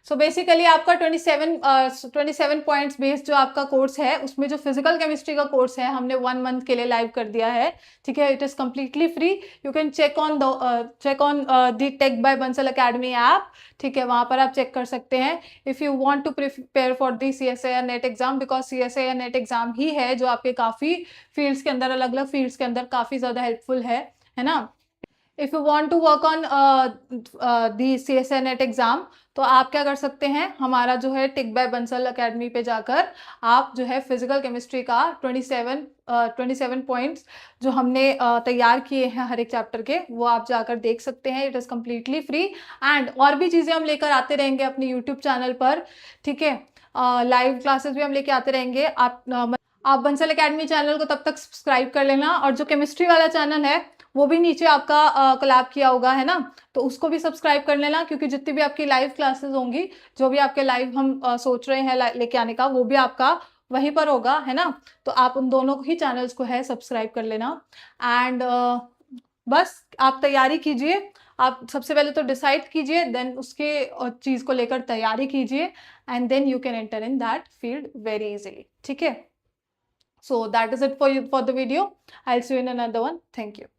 सो बेसिकली आपका 27 पॉइंट्स बेस्ड जो आपका कोर्स है, उसमें जो फिजिकल केमिस्ट्री का कोर्स है हमने 1 मंथ के लिए लाइव कर दिया है, ठीक है। It is completely free, you can check on the tech by Bansal academy app, ठीक है, वहां पर आप चेक कर सकते हैं। If you want to prepare for the CSIR NET exam, because CSIR NET exam ही है जो आपके काफी फील्ड्स के अंदर, अलग अलग फील्ड्स के अंदर काफी ज्यादा हेल्पफुल है ना। If you want to work on the CSIR NET exam, तो आप क्या कर सकते हैं, हमारा जो है टेक बाय बंसल अकेडमी पे जाकर आप जो है फिजिकल केमिस्ट्री का 27 पॉइंट्स जो हमने तैयार किए हैं हर एक चैप्टर के, वो आप जाकर देख सकते हैं। It is completely free, and और भी चीज़ें हम लेकर आते रहेंगे अपने यूट्यूब चैनल पर, ठीक है। लाइव क्लासेस भी हम लेके आते रहेंगे। आप बंसल अकेडमी चैनल को तब तक सब्सक्राइब कर लेना, और जो केमिस्ट्री वाला चैनल है वो भी नीचे आपका कोलैब किया होगा, है ना, तो उसको भी सब्सक्राइब कर लेना, क्योंकि जितनी भी आपकी लाइव क्लासेस होंगी, जो भी आपके लाइव हम सोच रहे हैं लेके आने का, वो भी आपका वहीं पर होगा, है ना। तो आप उन दोनों ही चैनल्स को है सब्सक्राइब कर लेना। एंड बस आप तैयारी कीजिए, आप सबसे पहले तो डिसाइड कीजिए, देन उसके चीज़ को लेकर तैयारी कीजिए, and then you can enter in that field very easily, ठीक है। So that is it for the video. I'll see you in another one. Thank you.